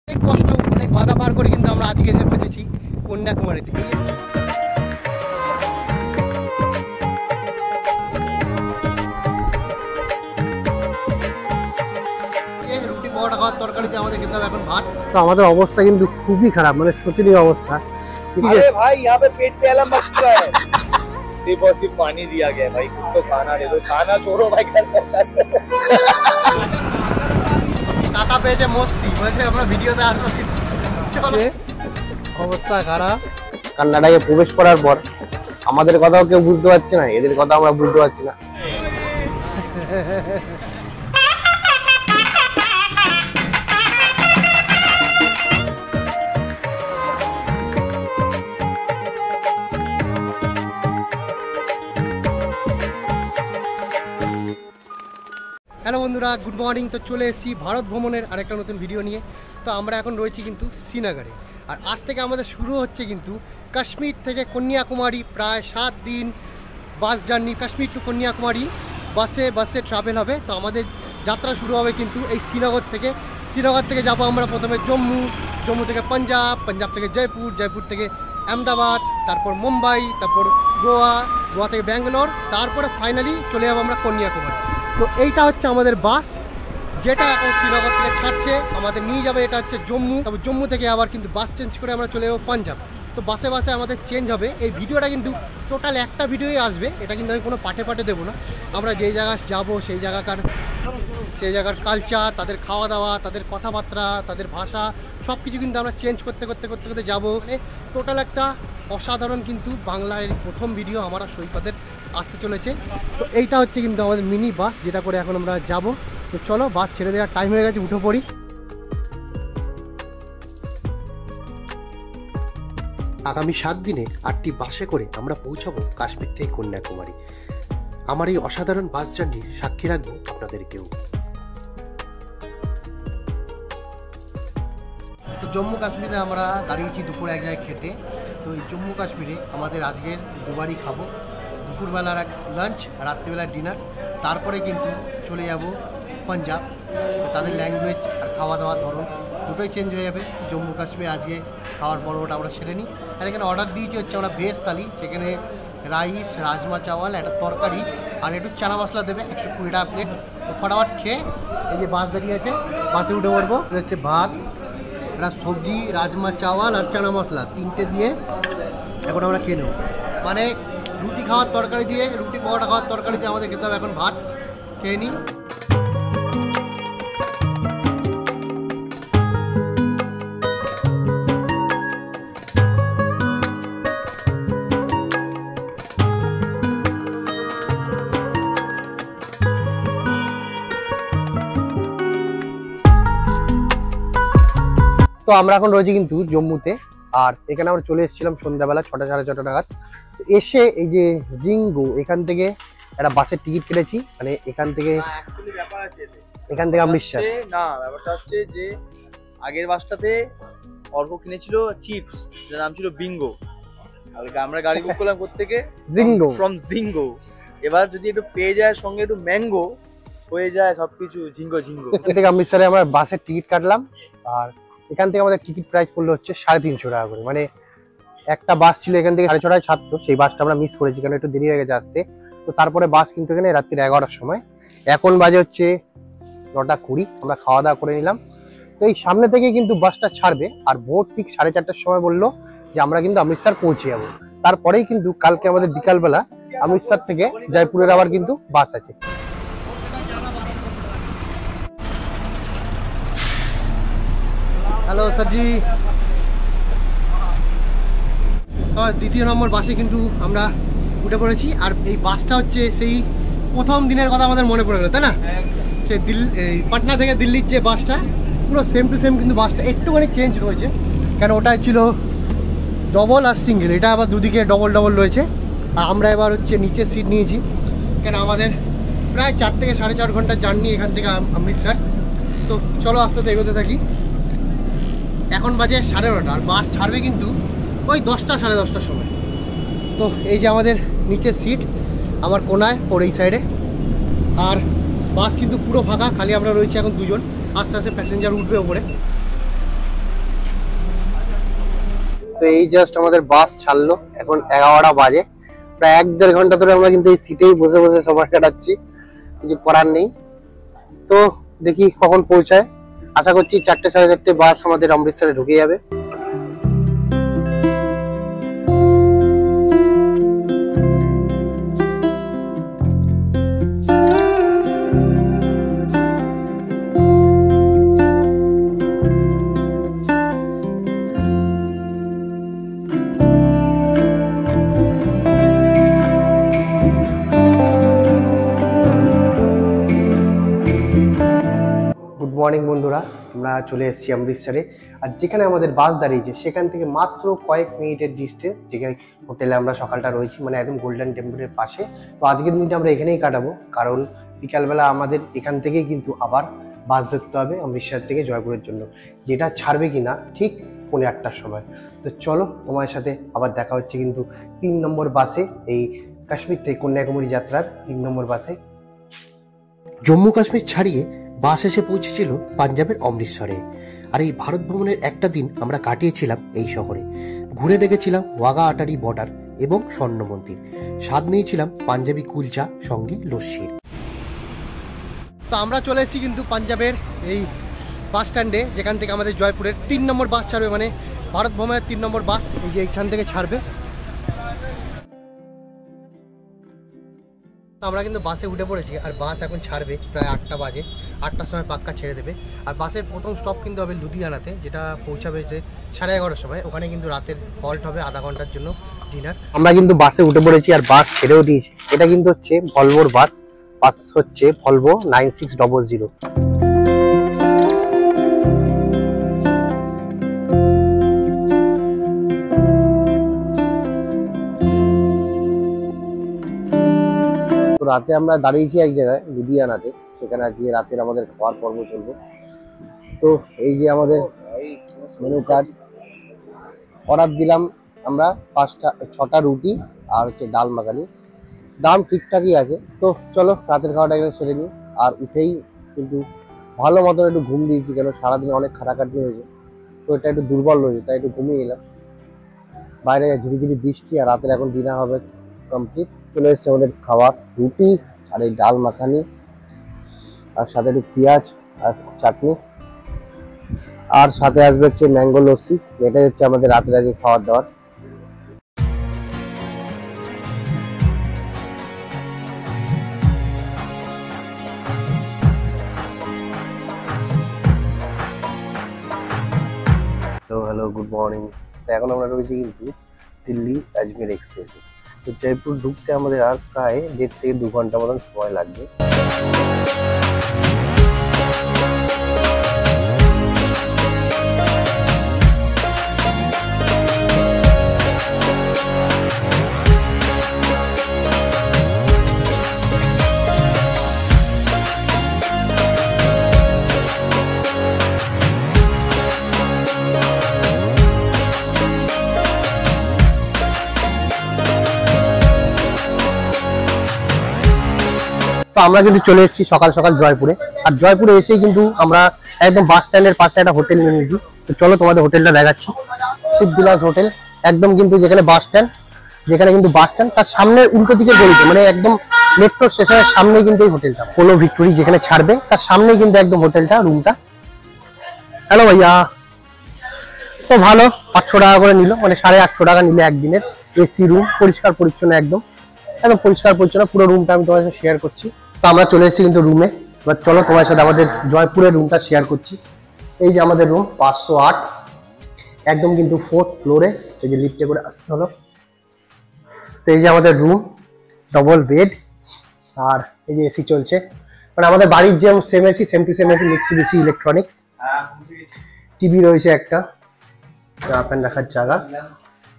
অনেক কষ্ট অনেক বাধা পার করে কিন্তু আমরা আজকে এসে পৌঁছেছি কন্যাকুমারীতে। রুটি পরোটা খাওয়ার তরকারিতে আমাদের খেতে হবে এখন ভাত। তো আমাদের অবস্থা কিন্তু খুবই খারাপ, মানে শোচনীয় অবস্থা। अरे भाई यहाँ पे पेट पे अलम बच चुका है। सिर्फ और सिर्फ पानी दिया गया भाई, कुछ तो खाना दे दो, खाना छोड़ो भाई घर पहुंचा दो। কাকা পেয়েছে মস্তি, বলছে আমরা ভিডিওতে আসবো। চলো, অবস্থা খারাপ। কান্নাটাকে প্রবেশ করার পর আমাদের কথাও কেউ বুঝতে পারছে না, এদের কথা আমরা বুঝতে পারছি না। হ্যালো বন্ধুরা, গুড মর্নিং। তো চলে এসেছি ভারত ভ্রমণের আরেকটা নতুন ভিডিও নিয়ে। তো আমরা এখন রয়েছি কিন্তু শ্রীনগরে, আর আজ থেকে আমাদের শুরু হচ্ছে কিন্তু কাশ্মীর থেকে কন্যাকুমারী। প্রায় 7 দিন bus journey, Kashmir to Kanyakumari বাসে ট্রাভেল হবে। তো আমাদের যাত্রা শুরু হবে কিন্তু এই শ্রীনগর থেকে। শ্রীনগর থেকে যাবো আমরা প্রথমে জম্মু থেকে পাঞ্জাব থেকে জয়পুর থেকে আহমেদাবাদ, তারপর মুম্বাই, তারপর গোয়া থেকে ব্যাঙ্গালোর, তারপরে ফাইনালি চলে যাবো আমরা কন্যাকুমারী। তো এইটা হচ্ছে আমাদের বাস, যেটা এখন শ্রীনগর থেকে ছাড়ছে, আমাদের নিয়ে যাবে। এটা হচ্ছে জম্মু, তারপর জম্মু থেকে আবার কিন্তু বাস চেঞ্জ করে আমরা চলে যাবো পাঞ্জাব। তো বাসে আমাদের চেঞ্জ হবে। এই ভিডিওটা কিন্তু টোটাল একটা ভিডিওই আসবে, এটা কিন্তু আমি কোনো পাটে দেবো না। আমরা যেই জায়গায় যাবো সেই জায়গার কালচার, তাদের খাওয়া দাওয়া, তাদের কথাবার্তা, তাদের ভাষা, সব কিছু কিন্তু আমরা চেঞ্জ করতে যাবো। মানে টোটাল একটা অসাধারণ কিন্তু বাংলার প্রথম ভিডিও আমার সৈকতের আসতে চলেছে। তো এইটা হচ্ছে কিন্তু আমাদের মিনি বাস, যেটা করে এখন আমরা যাব। তো চলো, বাস ছেড়ে দেওয়ার টাইম হয়ে গেছে, উঠে পড়ি। আগামী 7 দিনে 8টি বাসে করে আমরা পৌঁছাবো কাশ্মীর থেকে কন্যাকুমারী। আমার এই অসাধারণ বাস জার্নির সাক্ষী রাখবো আপনাদেরকেও। তো জম্মু কাশ্মীরে আমরা দাঁড়িয়েছি দুপুরে এক জায়গায় খেতে। তো এই জম্মু কাশ্মীরে আমাদের আজকের দুবারই খাবো, দুপুরবেলার এক লাঞ্চ, রাত্রিবেলার ডিনার, তারপরে কিন্তু চলে যাব পাঞ্জাব। তাদের ল্যাঙ্গুয়েজ আর খাওয়া দাওয়ার ধরন দুটোই চেঞ্জ হয়ে যাবে। জম্মু কাশ্মীর আজকে খাওয়ার পর্বটা আমরা সেরে নিই। আর এখানে অর্ডার দিয়েছি হচ্ছে আমরা ভেজ থালি, সেখানে রাইস, রাজমা চাওয়াল, একটা তরকারি আর একটু চানা মশলা দেবে, 120 টাকা প্লেট। তো ফটাফট খেয়ে এই যে বাস দাঁড়িয়ে আছে, বাসে উঠে পড়বো। এটা হচ্ছে ভাত, একটা সবজি, রাজমা চাওয়াল আর চানা মশলা, 3টে দিয়ে এখন আমরা খেয়ে নেব। মানে রুটি খাওয়ার তরকারি দিয়ে, রুটি পরোটা খাওয়ার তরকারি দিয়ে আমাদের খেতে হবে এখন ভাত। খেয়ে নিই। তো আমরা এখন রয়েছি কিন্তু জম্মুতে, আর এখানে আমরা চলে এসেছিলাম সন্ধ্যাবেলা 6টা সাড়ে 6টা নাগাদ। এসে এই যে জিঙ্গো, এখান থেকে একটা বাসের টিকিট কেটেছি, মানে এখান থেকে অমৃতসর। না, ব্যাপারটা হচ্ছে যে আগের বাসটাতে অল্প কিনেছিল চিপস, যার নাম ছিল বিঙ্গো। আমরা গাড়ি বুক করলাম কোত্থেকে, ফ্রম জিঙ্গো। এবার যদি একটু পেয়ে যায় সঙ্গে একটু ম্যাঙ্গো, হয়ে যায় সবকিছু ঝিঙ্গো। এখান থেকে অমৃতসরে আমরা বাসের টিকিট কাটলাম, আর এখান থেকে আমাদের টিকিট প্রাইস পড়লো হচ্ছে 350 টাকা করে। মানে একটা বাস ছিল এখান থেকে 6:30টায় ছাড়তো, সেই বাসটা আমরা মিস করেছি কারণ একটু দেরি হয়ে গেছে আসতে। তো তারপরে বাস কিন্তু এখানে রাত্রি 11টার সময়। এখন বাজে হচ্ছে 9:20, আমরা খাওয়া দাওয়া করে নিলাম। তো এই সামনে থেকে কিন্তু বাসটা ছাড়বে, আর ভোর ঠিক 4:30টার সময় বললো যে আমরা কিন্তু অমৃতসর পৌঁছে যাবো। তারপরেই কিন্তু কালকে আমাদের বিকালবেলা অমৃতসর থেকে জয়পুরের আবার কিন্তু বাস আছে। হ্যালো স্যারজি। তো দ্বিতীয় নম্বর বাসে কিন্তু আমরা উঠে পড়েছি, আর এই বাসটা হচ্ছে সেই প্রথম দিনের কথা আমাদের মনে পড়ে গেল, তাই না? সেই এই পাটনা থেকে দিল্লির যে বাসটা, পুরো সেম টু সেম, কিন্তু বাসটা একটুখানি চেঞ্জ রয়েছে। কেন ওটাই ছিল ডবল আর সিঙ্গেল, এটা আবার দুদিকে ডবল রয়েছে। আর আমরা এবার হচ্ছে নিচের সিট নিয়েছি, কেন আমাদের প্রায় 4 থেকে 4.5 ঘন্টার জার্নি এখান থেকে অমৃতসর। তো চলো আস্তে আস্তে এগোতে থাকি। এখন বাজে 9:30, আর বাস ছাড়বে কিন্তু ওই 10টা সাড়ে 10টার সময়। তো এই যে আমাদের নিচের সিট, আমার কোনায়, ওর এই সাইডে। আর বাস কিন্তু পুরো ফাঁকা, খালি আমরা রয়েছি এখন দুজন। আস্তে আস্তে প্যাসেঞ্জার উঠবে ওপরে। এই জাস্ট আমাদের বাস ছাড়লো, এখন 11টা বাজে। প্রায় 1-1.5 ঘন্টা ধরে আমরা কিন্তু এই সিটেই বসে বসে সময় কাটাচ্ছি, কিছু করার নেই। তো দেখি কখন পৌঁছায়, আশা করছি 4টে 4:30 বাস আমাদের অমৃতসরে ঢুকে যাবে। গুড মর্নিং বন্ধুরা, আমরা চলে এসেছি অমৃতসরে। আর যেখানে আমাদের বাস দাঁড়িয়েছে সেখান থেকে মাত্র কয়েক মিনিটের ডিস্টেন্স যেখানে হোটেলে আমরা সকালটা রয়েছি, মানে একদম গোল্ডেন টেম্পলের পাশে। তো আজকের দিনটা আমরা এখানেই কাটাবো, কারণ বিকালবেলা আমাদের এখান থেকেই কিন্তু আবার বাস ধরতে হবে অমৃতসর থেকে জয়পুরের জন্য, যেটা ছাড়বে কিনা ঠিক 8:30টার সময়। তো চলো, তোমার সাথে আবার দেখা হচ্ছে কিন্তু 3 নম্বর বাসে, এই কাশ্মীর থেকে কন্যাকুমারী যাত্রার 3 নম্বর বাসে। জম্মু কাশ্মীর ছাড়িয়ে বাস এসে পৌঁছেছিল পাঞ্জাবের অমৃতসরে। আর এই ভারত ভ্রমণের একটা দিন আমরা কাটিয়েছিলাম এই শহরে। ঘুরে দেখেছিলাম ওয়াঘা আটারি বর্ডার এবং স্বর্ণ মন্দির, স্বাদ নিয়েছিলাম পাঞ্জাবি কুলচা সঙ্গে লস্যির। তো আমরা চলে এসেছি কিন্তু পাঞ্জাবের এই বাস স্ট্যান্ডে, যেখান থেকে আমাদের জয়পুরের 3 নম্বর বাস ছাড়বে, মানে ভারত ভ্রমণের 3 নম্বর বাস এই যে এইখান থেকে ছাড়বে। আমরা কিন্তু বাসে উঠে পড়েছি, আর বাস এখন ছাড়বে প্রায় 8টা বাজে। 8টার সময় পাক্কা ছেড়ে দেবে। আর বাসের প্রথম স্টপ কিন্তু হবে লুধিয়ানাতে, যেটা পৌঁছাবে যে 11:30 সময়। ওখানে কিন্তু রাতের হল্ট হবে আধা ঘন্টার জন্য ডিনার। আমরা কিন্তু বাসে উঠে পড়েছি আর বাস ছেড়েও দিয়েছি। এটা কিন্তু হচ্ছে ভলভোর বাস, বাস হচ্ছে ভলভো 9600। রাতে আমরা দাঁড়িয়েছি এক জায়গায় লুধিয়ানাতে, সেখানে আজকে রাতের আমাদের খাওয়ার পর্ব চলবে। তো এই যে আমাদের মেনু কার্ড, অর্ডার দিলাম আমরা 6টা রুটি আর হচ্ছে ডাল মাখানি। দাম ঠিকঠাকই আছে। তো চলো রাতের খাওয়াটা এখানে সেরে নিই। আর উঠেই কিন্তু ভালো মতন একটু ঘুম দিয়েছি, কেন সারাদিন অনেক খাটাখাটনি হয়েছে, তো এটা একটু দুর্বল হয়েছে, তাই একটু ঘুমিয়ে নিলাম। বাইরে ঝিরি ঝিরি বৃষ্টি, আর রাতের এখন ডিনার হবে কমপ্লিট। চলে এসছে আমাদের খাওয়া, রুটি আর এই ডাল মাখানি, আর সাথে একটু পেঁয়াজ আর চাটনি, আর সাথে আসবে হচ্ছে ম্যাঙ্গো লস্যি। এটাই হচ্ছে আমাদের রাতের আগে খাওয়ার দাওয়ার। Hello good morning. এখন আমরা রয়েছি কিন্তু দিল্লি আজমের এক্সপ্রেসে। তো জয়পুর ঢুকতে আমাদের আর প্রায় 1.5 থেকে 2 ঘন্টা মতন সময় লাগবে। তো আমরা কিন্তু চলে এসেছি সকাল সকাল জয়পুরে। আর জয়পুরে এসেই কিন্তু আমরা একদম বাস স্ট্যান্ডের পাশে একটা হোটেল নিয়ে নিয়েছি। তো চলো তোমাদের হোটেলটা দেখাচ্ছি, শিববিলাস হোটেল। একদম কিন্তু যেখানে বাস স্ট্যান্ড তার সামনে উল্টো দিকে গলিতে, মানে একদম মেট্রো স্টেশনের সামনেই কিন্তু এই হোটেলটা। পোলো ভিক্টোরি যেখানে ছাড়বে তার সামনেই কিন্তু একদম হোটেলটা, রুমটা। হ্যালো ভাইয়া। তো ভালো, 800 টাকা করে নিল, মানে 850 টাকা নিলে একদিনের। এসি রুম, পরিষ্কার পরিচ্ছন্ন, একদম পরিষ্কার পরিচ্ছন্ন। পুরো রুমটা আমি তোমার সাথে শেয়ার করছি। তো আমরা চলে এসেছি কিন্তু রুমে। এবার চলো তোমার সাথে আমাদের জয়পুরের রুমটা শেয়ার করছি। এই যে আমাদের রুম 508, একদম কিন্তু 4th ফ্লোরে, এই যে লিফটে করে আসতে হলো। তো এই যে আমাদের রুম, ডবল বেড, আর এই যে এসি চলছে, মানে আমাদের বাড়ির যে same AC, same to same AC, mixie electronics. TV রয়েছে একটা, ফ্যান রাখার জায়গা,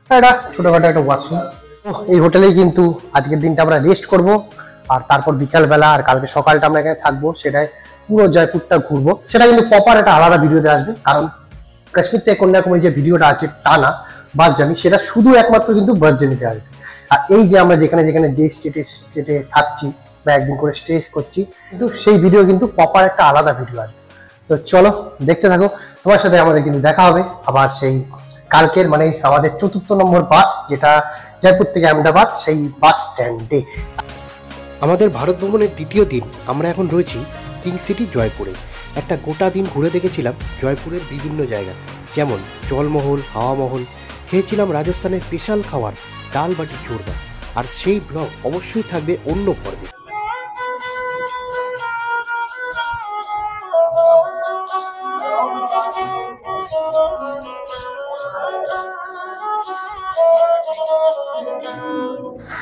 একটা ছোটখাটো একটা ওয়াশরুম। এই হোটেলেই কিন্তু আজকের দিনটা আমরা রেস্ট করব, আর তারপর বিকালবেলা আর কালকে সকালটা আমরা এখানে থাকবো। সেটাই পুরো জয়পুরটা ঘুরবো, সেটা কিন্তু প্রপার একটা আলাদা ভিডিওতে আসবে। কারণ কাশ্মীর থেকে কন্যাকুমারী যে ভিডিওটা আছে টানা বাস জার্নি, সেটা শুধু একমাত্র কিন্তু বাস জার্নিতে আসবে। আর এই যে আমরা যেখানে যেখানে যে স্টেটে থাকছি বা একদিন করে স্টে করছি, কিন্তু সেই ভিডিও কিন্তু প্রপার একটা আলাদা ভিডিও আসবে। তো চলো দেখতে থাকো, তোমার সাথে আমাদের কিন্তু দেখা হবে আবার সেই কালকের মানে আমাদের 4র্থ নম্বর বাস, যেটা জয়পুর থেকে আহমেদাবাদ, সেই বাস স্ট্যান্ডে। আমাদের ভারত ভ্রমণের 2য় দিন। আমরা এখন রয়েছি পিঙ্ক সিটি জয়পুরে। একটা গোটা দিন ঘুরে দেখেছিলাম জয়পুরের বিভিন্ন জায়গা, যেমন জলমহল, হাওয়া মহল, খেয়েছিলাম রাজস্থানের স্পেশাল খাবার ডাল বাটি চোরমা। আর সেই ব্লগ অবশ্যই থাকবে অন্য পর্বে।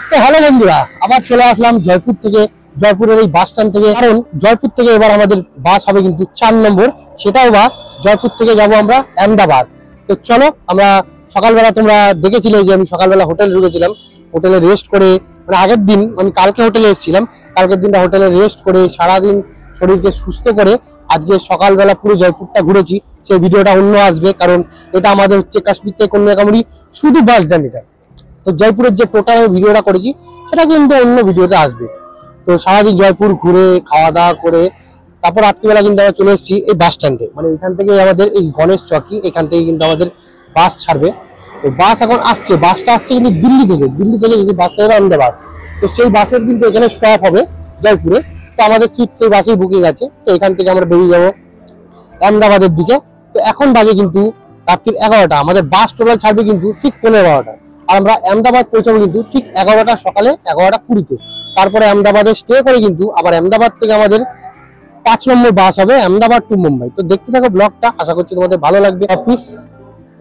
তো হ্যালো বন্ধুরা, আবার চলে আসলাম জয়পুর থেকে, জয়পুরের এই বাস স্ট্যান্ড থেকে। কারণ জয়পুর থেকে এবার আমাদের বাস হবে কিন্তু 4 নম্বর, সেটাও বা জয়পুর থেকে যাব আমরা আহমেদাবাদ। তো চলো, আমরা সকালবেলা, তোমরা দেখেছিলে যে আমি সকালবেলা হোটেলে ঢুকেছিলাম, হোটেলে রেস্ট করে, মানে আগের দিন আমি কালকে হোটেলে এসেছিলাম, কালকের দিনটা হোটেলে রেস্ট করে সারাদিন শরীরকে সুস্থ করে আজকে সকালবেলা পুরো জয়পুরটা ঘুরেছি। সেই ভিডিওটা অন্য আসবে, কারণ এটা আমাদের হচ্ছে কাশ্মীর থেকে কন্যাকুমারী শুধু বাস জার্নিটা। তো জয়পুরের যে টোটাল ভিডিওটা করেছি সেটা কিন্তু অন্য ভিডিওতে আসবে। তো সারাদিন জয়পুর ঘুরে খাওয়া দাওয়া করে তারপর রাত্রিবেলা কিন্তু আমরা চলে এসেছি এই বাস স্ট্যান্ডে। মানে এখান থেকে আমাদের এই গণেশ চকি, এখান থেকে কিন্তু আমাদের বাস ছাড়বে। তো বাস এখন আসছে, বাসটা আসছে কিন্তু দিল্লি থেকে যদি বাসটা যাবে আহমেদাবাদ। তো সেই বাসের কিন্তু এখানে স্টপ হবে জয়পুরে। তো আমাদের সিট সেই বাসেই বুকিং আছে। তো এখান থেকে আমরা বেরিয়ে যাবো আহমেদাবাদের দিকে। তো এখন বাজে কিন্তু রাত্রির 11টা, আমাদের বাস টোটাল ছাড়বে কিন্তু ঠিক 15:30। আর আমরা আহমেদাবাদ পৌঁছাবো কিন্তু ঠিক 11টা, সকালে 11:20-তে। তারপরে আহমেদাবাদে স্টে করে কিন্তু আবার আহমেদাবাদ থেকে আমাদের 5 নম্বর বাস হবে আহমেদাবাদ টু মুম্বাই। তো দেখতে থাকো ব্লগটা, আশা করছি তোমাদের ভালো লাগবে। অফিস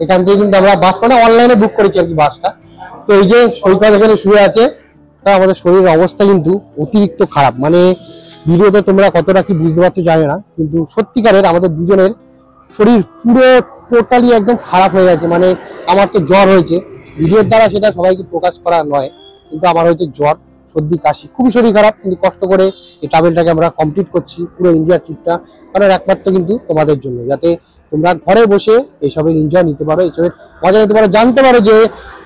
এখান থেকে কিন্তু আমরা বাস, মানে অনলাইনে বুক করেছি আর কি বাসটা। তো এই যে সৈকত এখানে শুয়ে আছে, তা আমাদের শরীরের অবস্থা কিন্তু অতিরিক্ত খারাপ। মানে ভিডিওতে তোমরা কতটা কি বুঝতে পারছো জানি না, কিন্তু সত্যিকারের আমাদের দুজনের শরীর পুরো টোটালি একদম খারাপ হয়ে গেছে। মানে আমার তো জ্বর হয়েছে, ভিডিওর দ্বারা সেটা সবাইকে প্রকাশ করা নয়, কিন্তু আমার হয়েছে জ্বর, সর্দি, কাশি, খুবই শরীর খারাপ। কিন্তু কষ্ট করে এই ট্রাভেলটাকে আমরা কমপ্লিট করছি, পুরো ইন্ডিয়া ট্রিপটা, কারণ একমাত্র কিন্তু তোমাদের জন্য, যাতে তোমরা ঘরে বসে এইসবের এনজয় নিতে পারো, এইসবের মজা নিতে পারো, জানতে পারো যে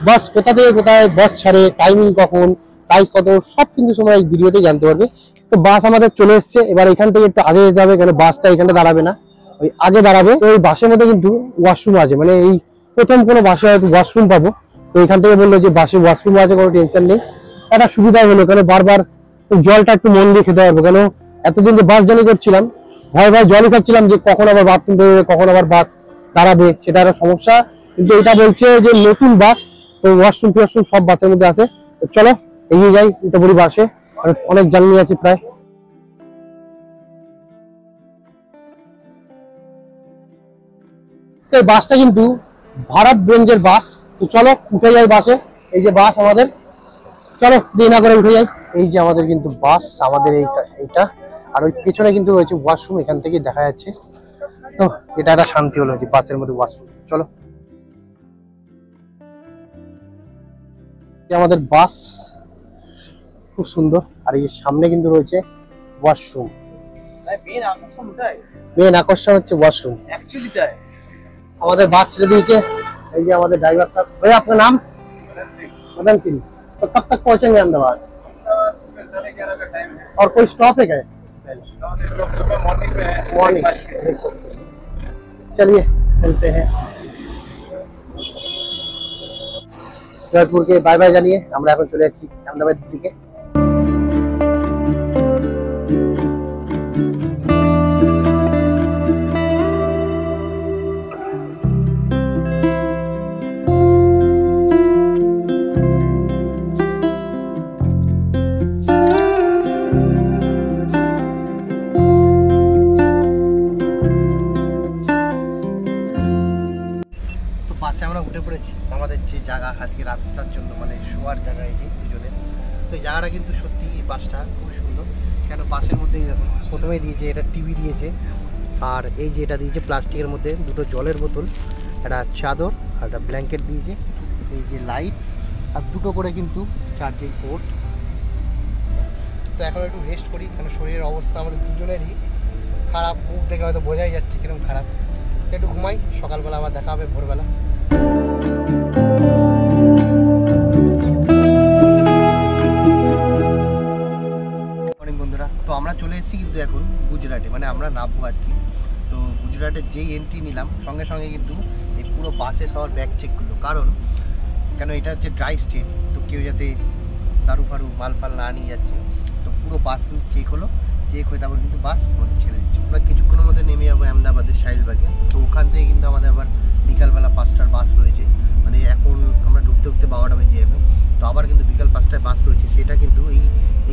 বাস কোথা থেকে কোথায় বাস ছাড়ে, টাইমিং কখন, প্রাইস কত, সব কিন্তু তোমরা এই ভিডিওতেই জানতে পারবে। তো বাস আমাদের চলে এসছে, এবার এখান থেকে একটু আগে যেতে হবে, কারণ বাসটা এখানে দাঁড়াবে না, ওই আগে দাঁড়াবে। তো এই বাসের মধ্যে কিন্তু ওয়াশরুম আছে, মানে এই প্রথম কোনো বাসে হয়তো ওয়াশরুম পাবো। তো এখান থেকে বললো যে বাসে ওয়াশরুম আছে, কোনো টেনশন নেই। একটা সুবিধা হলো, কেন বারবার জলটা একটু মন দিয়ে খেতে হবে, কেন এতদিন যে বাস জার্নি করছিলাম ভয় জলই খাচ্ছিলাম যে কখন আবার বাথরুম বেরোবে, কখন আবার বাস দাঁড়াবে, সেটা একটা সমস্যা। কিন্তু এটা বলছে যে নতুন বাস, তো ওয়াশরুম ফিয়াশরুম সব বাসের মধ্যে আছে। তো চলো এগিয়ে যাই ইটাবুরি বাসে, অনেক জার্নি আছে প্রায়। এই বাসটা কিন্তু ভারত ব্রেঞ্জের বাস। তো চলো উঠে যাই বাসে, এই যে বাস আমাদের, চলো দেরি না করে উঠে যাই। এই যে আমাদের কিন্তু বাস, আমাদের এইটা, আর ওই পেছনে কিন্তু রয়েছে ওয়াশরুম, এখান থেকে দেখা যাচ্ছে। তো এটা একটা শান্তি হলো যে বাসের মধ্যে ওয়াশরুম। চলো, আমাদের বাস খুব সুন্দর, আর এই সামনে কিন্তু রয়েছে ওয়াশরুম। মেন আকর্ষণ হচ্ছে ওয়াশরুম एक्चुअली তাই। আমাদের বাস ছেড়ে দিয়েছে, এই যে আমাদের ড্রাইভার সাহেব। ভাই আপনার নাম? मदन सिंह। तो कब तक पहुंचेंगे अहमदाबाद? सुबह 11:30 का टाइम है और कोई स्टॉप है क्या? सुबह मॉर्निंग पे है मॉर्निंग। चलिए चलते हैं জয়পুরকে বাই বাই জানিয়ে আমরা এখন চলে যাচ্ছি আহমেদাবাদের দিকে। বাসে আমরা উঠে পড়েছি, আমাদের যে জায়গা আজকে রাতটার জন্য, মানে শোয়ার জায়গা এই দুজনের। তো এই জায়গাটা কিন্তু সত্যি, এই বাসটা খুবই সুন্দর, কেন বাসের মধ্যেই দেখুন প্রথমেই দিয়েছে এটা টিভি দিয়েছে, আর এই যে এটা দিয়েছে প্লাস্টিকের মধ্যে 2টো জলের বোতল, একটা চাদর আর একটা ব্ল্যাঙ্কেট দিয়েছে, এই যে লাইট, আর 2টো করে কিন্তু চার্জিং পোর্ট। তো এখন একটু রেস্ট করি, কেন শরীরের অবস্থা আমাদের দুজনেরই খারাপ, মুখ দেখে হয়তো বোঝাই যাচ্ছে কিরকম খারাপ। একটু ঘুমাই, সকালবেলা আবার দেখা হবে ভোরবেলা। মর্নিং বন্ধুরা, তো আমরা চলে এসেছি কিন্তু এখন গুজরাটে, মানে আমরা নামবো আর কি। তো গুজরাটের যেই এন্ট্রি নিলাম সঙ্গে সঙ্গে কিন্তু এই পুরো বাসে সবার ব্যাগ চেক করলো, কারণ কেন এটা হচ্ছে ড্রাই স্টেট, তো কেউ যাতে দারু ফারু মাল ফাল না নিয়ে যাচ্ছে। তো পুরো বাস কিন্তু চেক হলো, চেক হয়ে তারপর কিন্তু বাস আমাদের ছেড়ে দিচ্ছে। আমরা কিছুক্ষণের মধ্যে নেমে যাবো আহমেদাবাদের শাহিলবাগে। তো ওখান থেকে কিন্তু আমাদের আবার বিকালবেলা 5টার বাস রয়েছে, মানে এখন আমরা ঢুকতে 12টা বেজে যাবে। তো আবার কিন্তু বিকাল 5টায় বাস রয়েছে, সেটা কিন্তু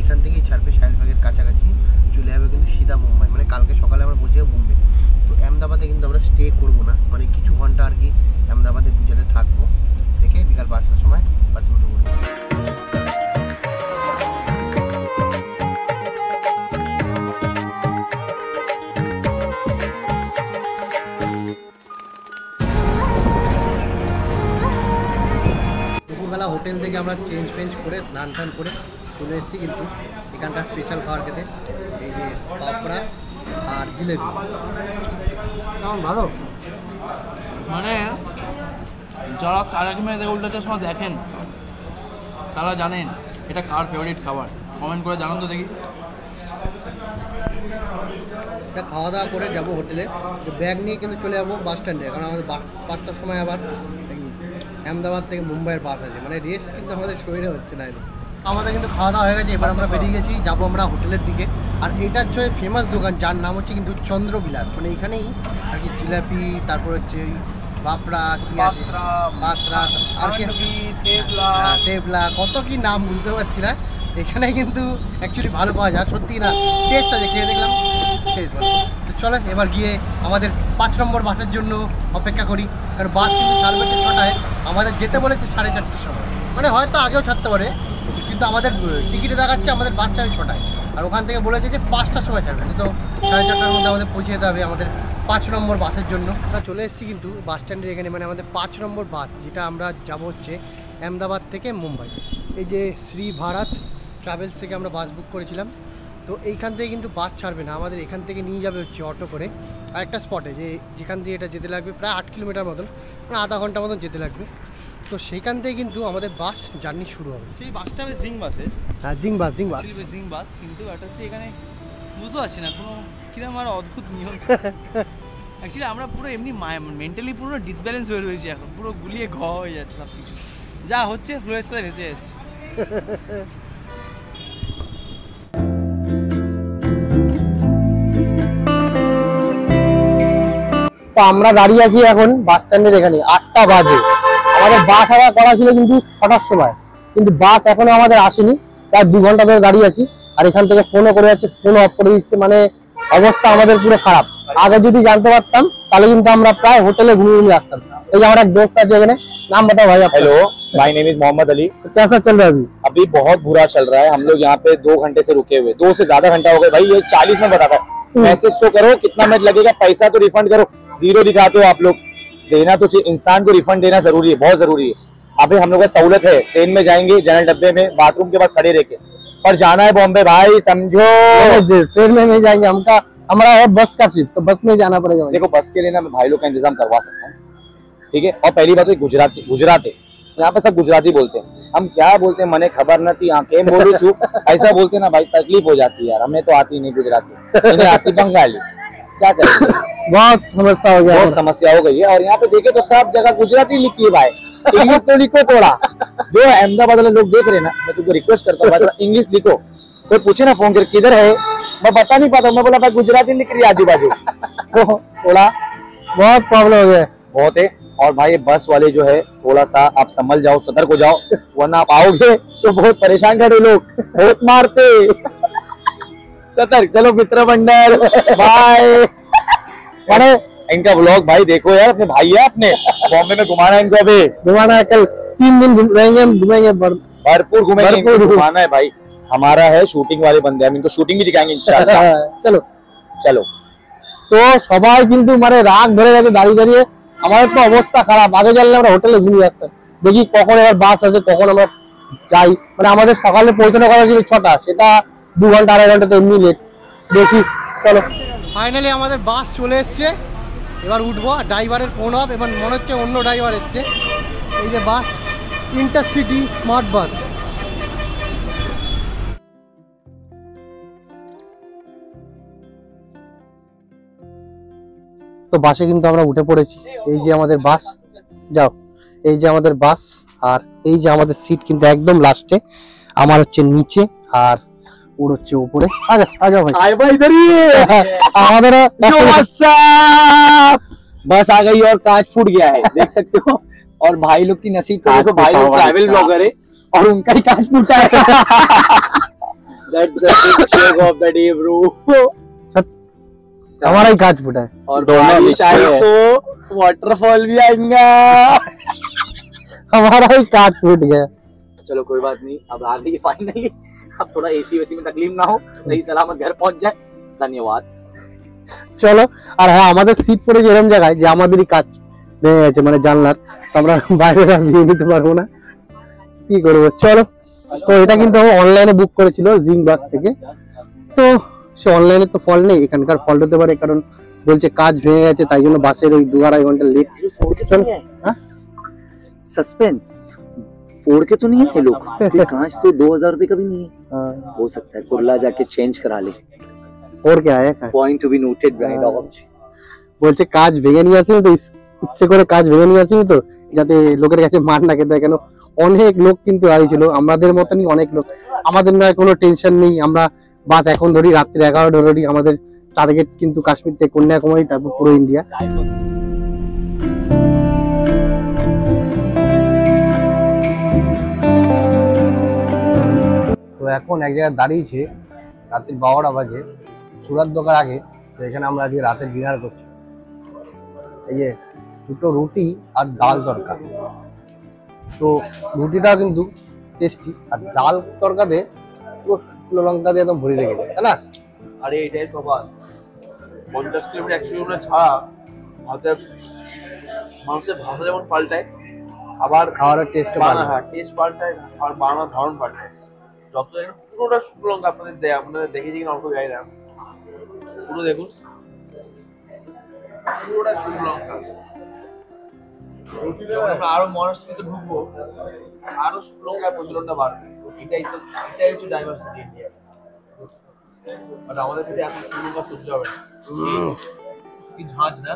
এখান থেকেই ছাড়বে, শাহিলবাগের কাছাকাছি চলে যাবে কিন্তু সিধা মুম্বাই, মানে কালকে সকালে আমরা পৌঁছে যাবো মুম্বাই। তো আহমেদাবাদে কিন্তু আমরা স্টে করবো না, মানে কিছু ঘন্টা আর কি আহমেদাবাদে গুজরাটে থাকবো, থেকে বিকাল 5টার সময় বাসে উঠে পড়বো। দুপুরবেলা হোটেল থেকে আমরা চেঞ্জ করে স্নান টান করে চলে এসেছি কিন্তু এখানকার স্পেশাল খাবার খেতে, এই যে পাপড়া আর জিলেবি। কেমন ভালো? মানে যারা তারাকি মেরে উল্টো চশমা দেখেন তারা জানেন এটা কার ফেভারিট খাবার, কমেন্ট করে জানান তো দেখি। এটা খাওয়া দাওয়া করে যাবো হোটেলে, ব্যাগ নিয়ে কিন্তু চলে যাবো বাস স্ট্যান্ডে, কারণ আমাদের 5টার সময় আবার আহমেদাবাদ থেকে মুম্বাইয়ের বাস আছে, মানে রেস্ট কিন্তু আমাদের শরীরে হচ্ছে না। আমাদের কিন্তু খাওয়া দাওয়া হয়ে গেছে, এবার আমরা বেরিয়ে গেছি, যাবো আমরা হোটেলের দিকে। আর এটা হচ্ছে ফেমাস দোকান, যার নাম হচ্ছে কিন্তু চন্দ্রবিলাস, মানে এখানেই আর কি জিলাপি, তারপর হচ্ছে পাপড়া, কি আছে পাত্রা, আর কি তেবলা, কত কি নাম বুঝতে পারছি না। এখানে কিন্তু অ্যাকচুয়ালি ভালো পাওয়া যায়, সত্যি না টেস্ট আছে, খেয়ে দেখলাম শেষ ভালো। তো চলো এবার গিয়ে আমাদের 5 নম্বর বাসের জন্য অপেক্ষা করি, কারণ বাস কিন্তু ছাড়বে 6টায়, আমাদের যেতে বলেছে 4:30টার সময়, মানে হয়তো আগেও ছাড়তে পারে, কিন্তু আমাদের টিকিটে দেখাচ্ছে আমাদের বাস ছাড়ে 6টায়, আর ওখান থেকে বলেছে যে 5টার সময় ছাড়বে, তো 4:30টার মধ্যে আমাদের পৌঁছে যেতে হবে আমাদের 5 নম্বর বাসের জন্য। আমরা চলে এসেছি কিন্তু বাস স্ট্যান্ডের এখানে, মানে আমাদের 5 নম্বর বাস, যেটা আমরা যাব হচ্ছে আহমেদাবাদ থেকে মুম্বাই। এই যে শ্রী ভারত ট্রাভেলস থেকে আমরা বাস বুক করেছিলাম। তো এইখান থেকে কিন্তু বাস ছাড়বে না, আমাদের এখান থেকে নিয়ে যাবে হচ্ছে অটো করে আরেকটা স্পটে, যেখান দিয়ে এটা যেতে লাগবে প্রায় 8 কিলোমিটার মতন, মানে আধা ঘন্টা মতন যেতে লাগবে। তো সেইখান থেকে কিন্তু আমাদের বাস জার্নি শুরু হবে। সেই বাসটা হবে জিং বাসে, হ্যাঁ জিং বাস জিং বাস, কিন্তু এটা হচ্ছে এখানে বুঝতে পারছি না কোনো কিরকম আর অদ্ভুত নিয়ম। অ্যাকচুয়ালি আমরা পুরো এমনি মেন্টালি পুরো ডিসব্যালেন্স হয়ে রয়েছি, এখন পুরো গুলিয়ে হয়ে যাচ্ছে সব কিছু, যা হচ্ছে ফ্লোয়ের সাথে ভেসে যাচ্ছে। তো আমরা দাঁড়িয়ে আছি এখন বাস স্ট্যান্ডের এখানে, 8টা বাজে। আমাদের বাস আবার করা ছিল কিন্তু 6টার সময়, কিন্তু বাস এখনো আমাদের আসেনি, প্রায় 2 ঘন্টা ধরে দাঁড়িয়ে আছি। আর এখান থেকে ফোনও করে যাচ্ছে, ফোন অফ করে দিচ্ছে, মানে অবস্থা আমাদের পুরো খারাপ। আগে যদি জানতে পারতাম তাহলে কিন্তু আমরা প্রায় হোটেলে ঘুমিয়ে আসতাম। এই যে আমার এক দোস্ত আছে এখানে, नाम बताओ भाई आपका। Hello, my name is Mohammad Ali. तो कैसा चल रहा है अभी? अभी बहुत बुरा चल रहा है, हम लोग यहाँ पे 2 घंटे से रुके हुए, 2 से ज्यादा घंटा हो गया भाई। ये 40 में बताता है, मैसेज तो करो कितना मिनट लगेगा, पैसा तो रिफंड करो, 0 दिखाते हो आप लोग। देना तो चाहिए, इंसान को रिफंड देना जरूरी है, बहुत जरूरी है। अभी हम लोग का सहूलत है, ट्रेन में जाएंगे जनरल डब्बे में, बाथरूम के पास खड़े रह के, और जाना है बॉम्बे भाई, समझो। ट्रेन में नहीं जाएंगे, हमारा है बस का ट्रिप, तो बस में जाना पड़ेगा। देखो बस के लिए ना मैं भाई लोग का इंतजाम करवा सकता हूँ, ठीक है। और पहली बात तो गुजराती यहाँ पे सब गुजराती बोलते हैं, हम क्या बोलते हैं मने खबर न थी, आंखें बोलो चुप, ऐसा बोलते ना भाई, तकलीफ हो जाती है यार। हमें तो आती नहीं गुजराती, इन्हें आती बंगाली, क्या करें। बहुत समस्या हो गया, बहुत समस्या हो गई है। और यहाँ पे देखे तो सब जगह गुजराती लिखी है भाई, इंग्लिश तो लिखो थोड़ा। जो अहमदाबाद वाले लोग देख रहे हैं ना, मैं तुमको रिक्वेस्ट करता हूँ भाई थोड़ा इंग्लिश लिखो। कोई पूछे ना फोन करके किधर है, मैं बता नहीं पाता, मैं बोला भाई गुजराती लिख रही है आजू बाजू, तो थोड़ा बहुत प्रॉब्लम हो गया, बहुत है। और भाई बस वाले जो है थोड़ा सा आप संभल जाओ, सतर्क हो जाओ, वरना आप आओगे तो बहुत परेशान करे लोग, बहुत मारते। सतर्क, चलो मित्र मंडल बाय। अरे इनका व्लॉग भाई देखो यार, अपने भाई है, अपने बॉम्बे में घुमाना है इनको, अभी घुमाना है, कल 3 दिन घूमेंगे, भरपूर घूमेंगे, घुमाना है भाई। हमारा है शूटिंग वाले बंदे, हम इनको शूटिंग भी दिखाएंगे इंशाल्लाह। चलो चलो। তো সবাই কিন্তু মানে রাগ ধরে গেছে দাঁড়িয়ে দাঁড়িয়ে, আমাদের তো অবস্থা খারাপ। আগে জানলে আমরা হোটেলে ঘুমিয়ে আসতাম, দেখি কখন এবার বাস আছে, কখন আমরা যাই। মানে আমাদের সকালে পৌঁছানোর কথা ছিল 6টা, সেটা 2 ঘন্টা 2.5 ঘন্টা তো এমনি লেট। দেখি চলো, ফাইনালি আমাদের বাস চলে এসছে, এবার উঠবো। ড্রাইভারের ফোন অফ, এবার মনে হচ্ছে অন্য ড্রাইভার এসছে। এই যে বাস, ইন্টারসিটি স্মার্ট বাস। তো বাসে কিন্তু আমরা উঠে পড়েছি, এই যে আমাদের বাস, যাও, এই যে আমাদের বাস, আর এই যে আমাদের সিট কিন্তু একদম লাস্টে, আমার হচ্ছে নিচে আর ওর হচ্ছে উপরে। আজা ভাই, आए भाई इधर ही আমাদের जो WhatsApp बस आ गई और कांच फूट गया है, देख सकते हो। और भाई लोग की नसीब को देखो, भाई लोग ट्रैवल ब्लॉगर है और उनका ही कांच फूटा है। That's the big joke of the day, bro. हमारा ही कांच फूटा है। और बारिश आई तो वाटरफॉल भी आएगा। हमारा ही कांच फूट गया। चलो कोई बात नहीं, अब आ गई फाइनली। अब थोड़ा एसी वेसी में तकलीफ ना हो, सही सलामत घर पहुंच जाए। धन्यवाद। চলো। আর হ্যাঁ, আমাদের সিট পড়েছে এরকম জায়গায় যে আমাদেরই কাজ ভেঙে গেছে, মানে জানলার, আমরা বাইরে ভিউ নিতে পারবো না, কি করবো। চলো, তো এটা কিন্তু অনলাইনে বুক করেছিল জিং বাস থেকে, তো সে অনলাইনে তো ফল নেই, এখানকার ফল হতে পারে, কারণ বলছে কাজ ভেঙে গেছে, তাই জন্য বাসের ওই 2-2.5 ঘন্টা লেট। सस्पेंस फोड़ के तो नहीं है ये लोग, ये कांच तो 2000 रुपए का भी नहीं है। हो सकता है कुर्ला जाके चेंज करा ले। और क्या है, point to be noted bye dog. বলছে কাজ ভেঙে নিয়ে আসিনি তো, ইচ্ছে করে কাজ ভেঙে নিয়ে আসিনি তো, যাতে লোকের কাছে মার না খেতে হয়। কেন অনেক লোক কিন্তু দাঁড়িয়েছিল, আমাদের মতনই অনেক লোক, আমাদের নয় কোনো টেনশন নেই, আমরা বাস এখন ধরি রাত্রি 11টা ধরি, আমাদের টার্গেট কিন্তু কাশ্মীর থেকে কন্যাকুমারী, তারপর পুরো ইন্ডিয়া। তো এখন এক জায়গায় দাঁড়িয়েছে, রাত্রি 12টা বাজে, সুরাত দোকান আগে। তো এখানে আমরা আজকে রাতে ডিনার করছি, এই যে 2টো রুটি আর ডাল তরকা। তো রুটিটা কিন্তু টেস্টি, আর ডাল তরকাতে পুরো শুকনো লঙ্কা দিয়ে একদম ভরে রেখেছে, তাই না? আরে এটাই তো বাস, 50 কিলোমিটার 100 কিলোমিটার ছাড়া ভারতের মানুষের ভাষা যেমন পাল্টায়, আবার খাওয়ারের টেস্ট হ্যাঁ টেস্ট পাল্টায়, আর বানানোর ধরন পাল্টায়। যত পুরোটা শুকনো লঙ্কা আপনাদের দেখেছি কিনা অল্প গায়ে না, পুরো দেখুন পুরোটা শুকনো লঙ্কা। যখন আমরা আরো মহারাষ্ট্রতে ঢুকবো, আরো শুকনো লঙ্কার প্রচলনটা বাড়বে। এটাই হচ্ছে ডাইভার্সিটি ইন্ডিয়া। বাট আমাদের ক্ষেত্রে এত শুকনো লঙ্কা সহ্য হবে না, কি ঝাঁঝ না।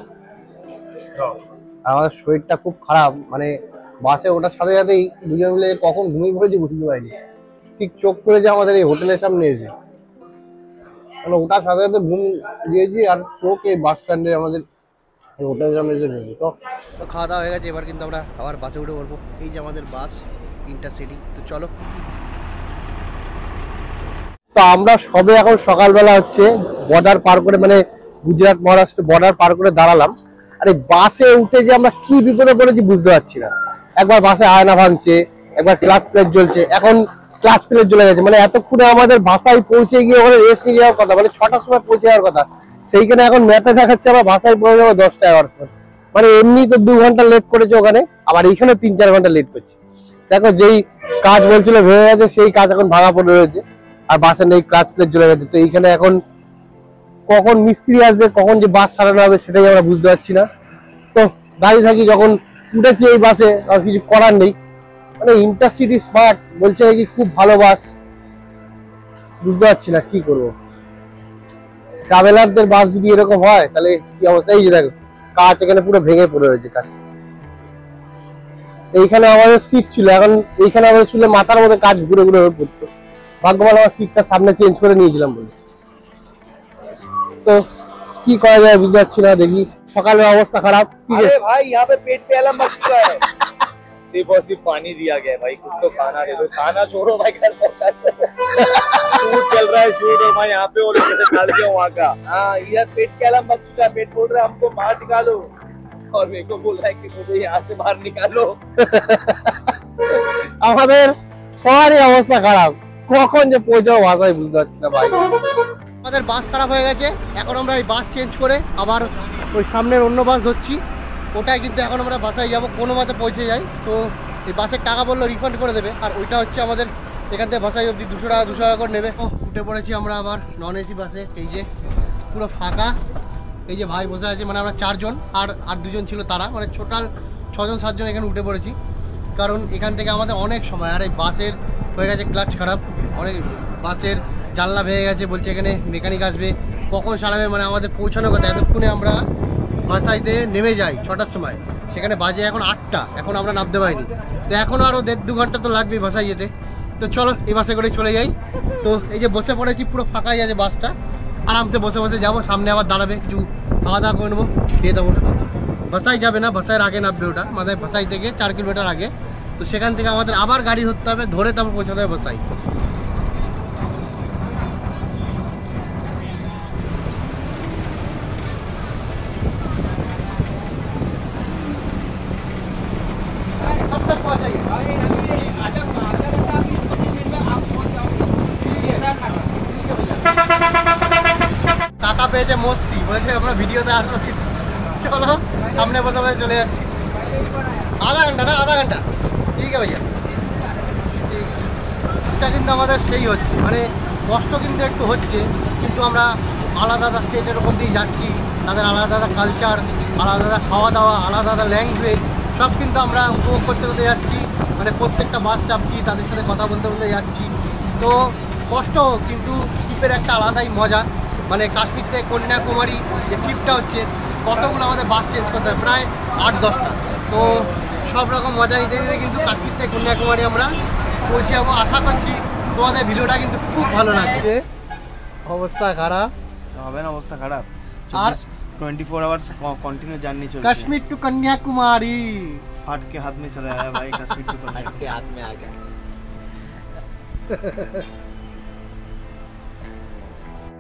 আমাদের শরীরটা খুব খারাপ, মানে বাসে ওঠার সাথে সাথেই দুজন মিলে কখন ঘুমিয়ে পড়েছি বুঝতে পারিনি, ঠিক চোখ খুলেছে আমাদের এই হোটেলের সামনে এসে, মানে ওটার সাথে সাথে ঘুম দিয়েছি, আর চোখ এই বাস স্ট্যান্ডে আমাদের হোটেলের সামনে এসে নিয়েছি। তো খাওয়া দাওয়া হয়ে গেছে, এবার কিন্তু আমরা আবার বাসে উঠে পড়বো। এই যে আমাদের বাস ইন্টারসিটি, তো চলো। তো আমরা সবে এখন সকালবেলা হচ্ছে বর্ডার পার করে, মানে গুজরাট মহারাষ্ট্র বর্ডার পার করে দাঁড়ালাম। আর এই বাসে উঠে যে আমরা কি বিপদে পড়েছি বুঝতে পারছি না। একবার বাসে আয়না ভাঙছে, একবার ক্লাস প্লেট জ্বলছে, এখন ক্লাস প্লেট জ্বলে গেছে, মানে এতক্ষণে আমাদের বাসায় পৌঁছে গিয়ে ওখানে রেস্ট নিয়ে যাওয়ার কথা, মানে 6টার সময় পৌঁছে যাওয়ার কথা, সেইখানে এখন ম্যাপে দেখাচ্ছে আমরা বাসায় পৌঁছে যাবো 10টা 11টার পর। মানে এমনি তো 2 ঘন্টা লেট করেছে ওখানে, আবার এইখানে 3-4 ঘন্টা লেট করছে। দেখো যেই কাজ বলছিল ভেঙে গেছে, সেই কাজ এখন ভাঙা পড়ে রয়েছে, আর বাসে নেই, ক্লাস প্লেট জ্বলে গেছে। তো এইখানে এখন কখন মিস্ত্রি আসবে, কখন যে বাস সারানো হবে সেটাই আমরা বুঝতে পারছি না। তো দাঁড়িয়ে থাকি, যখন উঠেছি এই বাসে আর কিছু করার নেই, মানে ইন্টারসিটি স্মার্ট বলছে কি খুব ভালো বাস, বুঝতে পারছি না কি করবো। ট্রাভেলারদের বাস যদি এরকম হয় তাহলে কি অবস্থা। এই যে দেখো কাজ এখানে পুরো ভেঙে পড়ে রয়েছে কাজ। এইখানে আমাদের সিট ছিল, এখন এইখানে আমাদের শুলে মাথার মধ্যে কাজ ঘুরে ঘুরে হয়ে পড়তো। ভাগ্যবান আমার সিটটা সামনে চেঞ্জ করে নিয়েছিলাম বলে। তো কি করা যায় বুঝতে পারছি না, দেখি সকালের অবস্থা খারাপ। अरे भाई यहाँ पे पेट पे अलार्म बज चुका है। सिर्फ और सिर्फ पानी दिया गया है भाई, कुछ तो खाना दे दो। खाना छोड़ो भाई, घर पहुंचा दो। शूट चल रहा है, शूट और मैं यहाँ पे और जैसे डाल गया वहाँ का। हाँ यार पेट के अलार्म बज चुका है, पेट बोल रहा है हमको बाहर निकालो, और मेरे को बोल रहा है कि मुझे यहाँ से बाहर निकालो। আমাদের সবারই অবস্থা খারাপ, কখন যে পৌঁছাবো ভাষায় বুঝতে পারছি না ভাই। আমাদের বাস খারাপ হয়ে গেছে, এখন আমরা এই বাস চেঞ্জ করে আবার ওই সামনের অন্য বাস ধরছি, ওটাই কিন্তু এখন আমরা বাসায় যাবো, কোনো মতে পৌঁছে যাই। তো এই বাসের টাকা বললো রিফান্ড করে দেবে, আর ওইটা হচ্ছে আমাদের এখান থেকে বাসায় অবধি 200 টাকা করে নেবে। ও উঠে পড়েছি আমরা আবার নন এসি বাসে, এই যে পুরো ফাঁকা, এই যে ভাই বসে আছে, মানে আমরা 4 জন, আর 2 জন ছিল তারা, মানে টোটাল 6 জন 7 জন এখানে উঠে পড়েছি। কারণ এখান থেকে আমাদের অনেক সময়, আর এই বাসের হয়ে গেছে ক্লাচ খারাপ, অনেক বাসের জানলা ভেঙে গেছে, বলছে এখানে মেকানিক আসবে, কখন সারাবে, মানে আমাদের পৌঁছানোর কথা। এতক্ষণে আমরা বাসাইতে নেমে যাই 6টার সময়, সেখানে বাজে এখন 8টা, এখন আমরা নামতে পারিনি। তো এখনও আরও 1.5-2 ঘন্টা তো লাগবেই বাসায় যেতে। তো চলো এই বাসে করে চলে যাই। তো এই যে বসে পড়েছি, পুরো ফাঁকাই আছে বাসটা, আরামসে বসে বসে যাবো। সামনে আবার দাঁড়াবে, কিছু খাওয়া দাওয়া করে নেবো, খেয়ে দেবো। বাসায় যাবে না, বাসায়ের আগে নামবে ওটা, মানে বাসাই থেকে 4 কিলোমিটার আগে। তো সেখান থেকে আমাদের আবার গাড়ি ধরতে হবে, ধরে তারপর পৌঁছাতে হবে বাসাই। কাকা পেয়েছে মস্তি, বলছে আমরা ভিডিওতে আসবো, চলো সামনে বসে বসে চলে যাচ্ছি। আধা ঘন্টা না, আধা ঘন্টা, ঠিক আছে ভাইয়া। এটা কিন্তু আমাদের সেই হচ্ছে, মানে কষ্ট কিন্তু একটু হচ্ছে, কিন্তু আমরা আলাদা আলাদা স্টেটের ওপর দিয়ে যাচ্ছি, তাদের আলাদা আলাদা কালচার, আলাদা আলাদা খাওয়া দাওয়া, আলাদা আলাদা ল্যাঙ্গুয়েজ, সব কিন্তু আমরা উপভোগ করতে করতে যাচ্ছি। মানে প্রত্যেকটা বাস চাপছি, তাদের সাথে কথা বলতে বলতে যাচ্ছি। তো কষ্ট, কিন্তু ট্রিপের একটা আলাদাই মজা। মানে কাশ্মীর থেকে কন্যাকুমারী যে ট্রিপটা হচ্ছে, কতগুলো আমাদের বাস চেঞ্জ করতে হয়, প্রায় 8-10টা। তো সব রকম মজা নিতে নিতে কিন্তু কাশ্মীর থেকে কন্যাকুমারী আমরা পৌঁছে যাবো। আশা করছি তোমাদের ভিডিওটা কিন্তু খুব ভালো লাগছে। অবস্থা খারাপ হবে না, অবস্থা খারাপ। আর 24 आवर्स कंटिन्यू জার্নি চলছে। কাশ্মীর টু কন্যাকুমারী फाट के हाथ में चला आया भाई, कश्मीर टू फाट के हाथ में आ गया।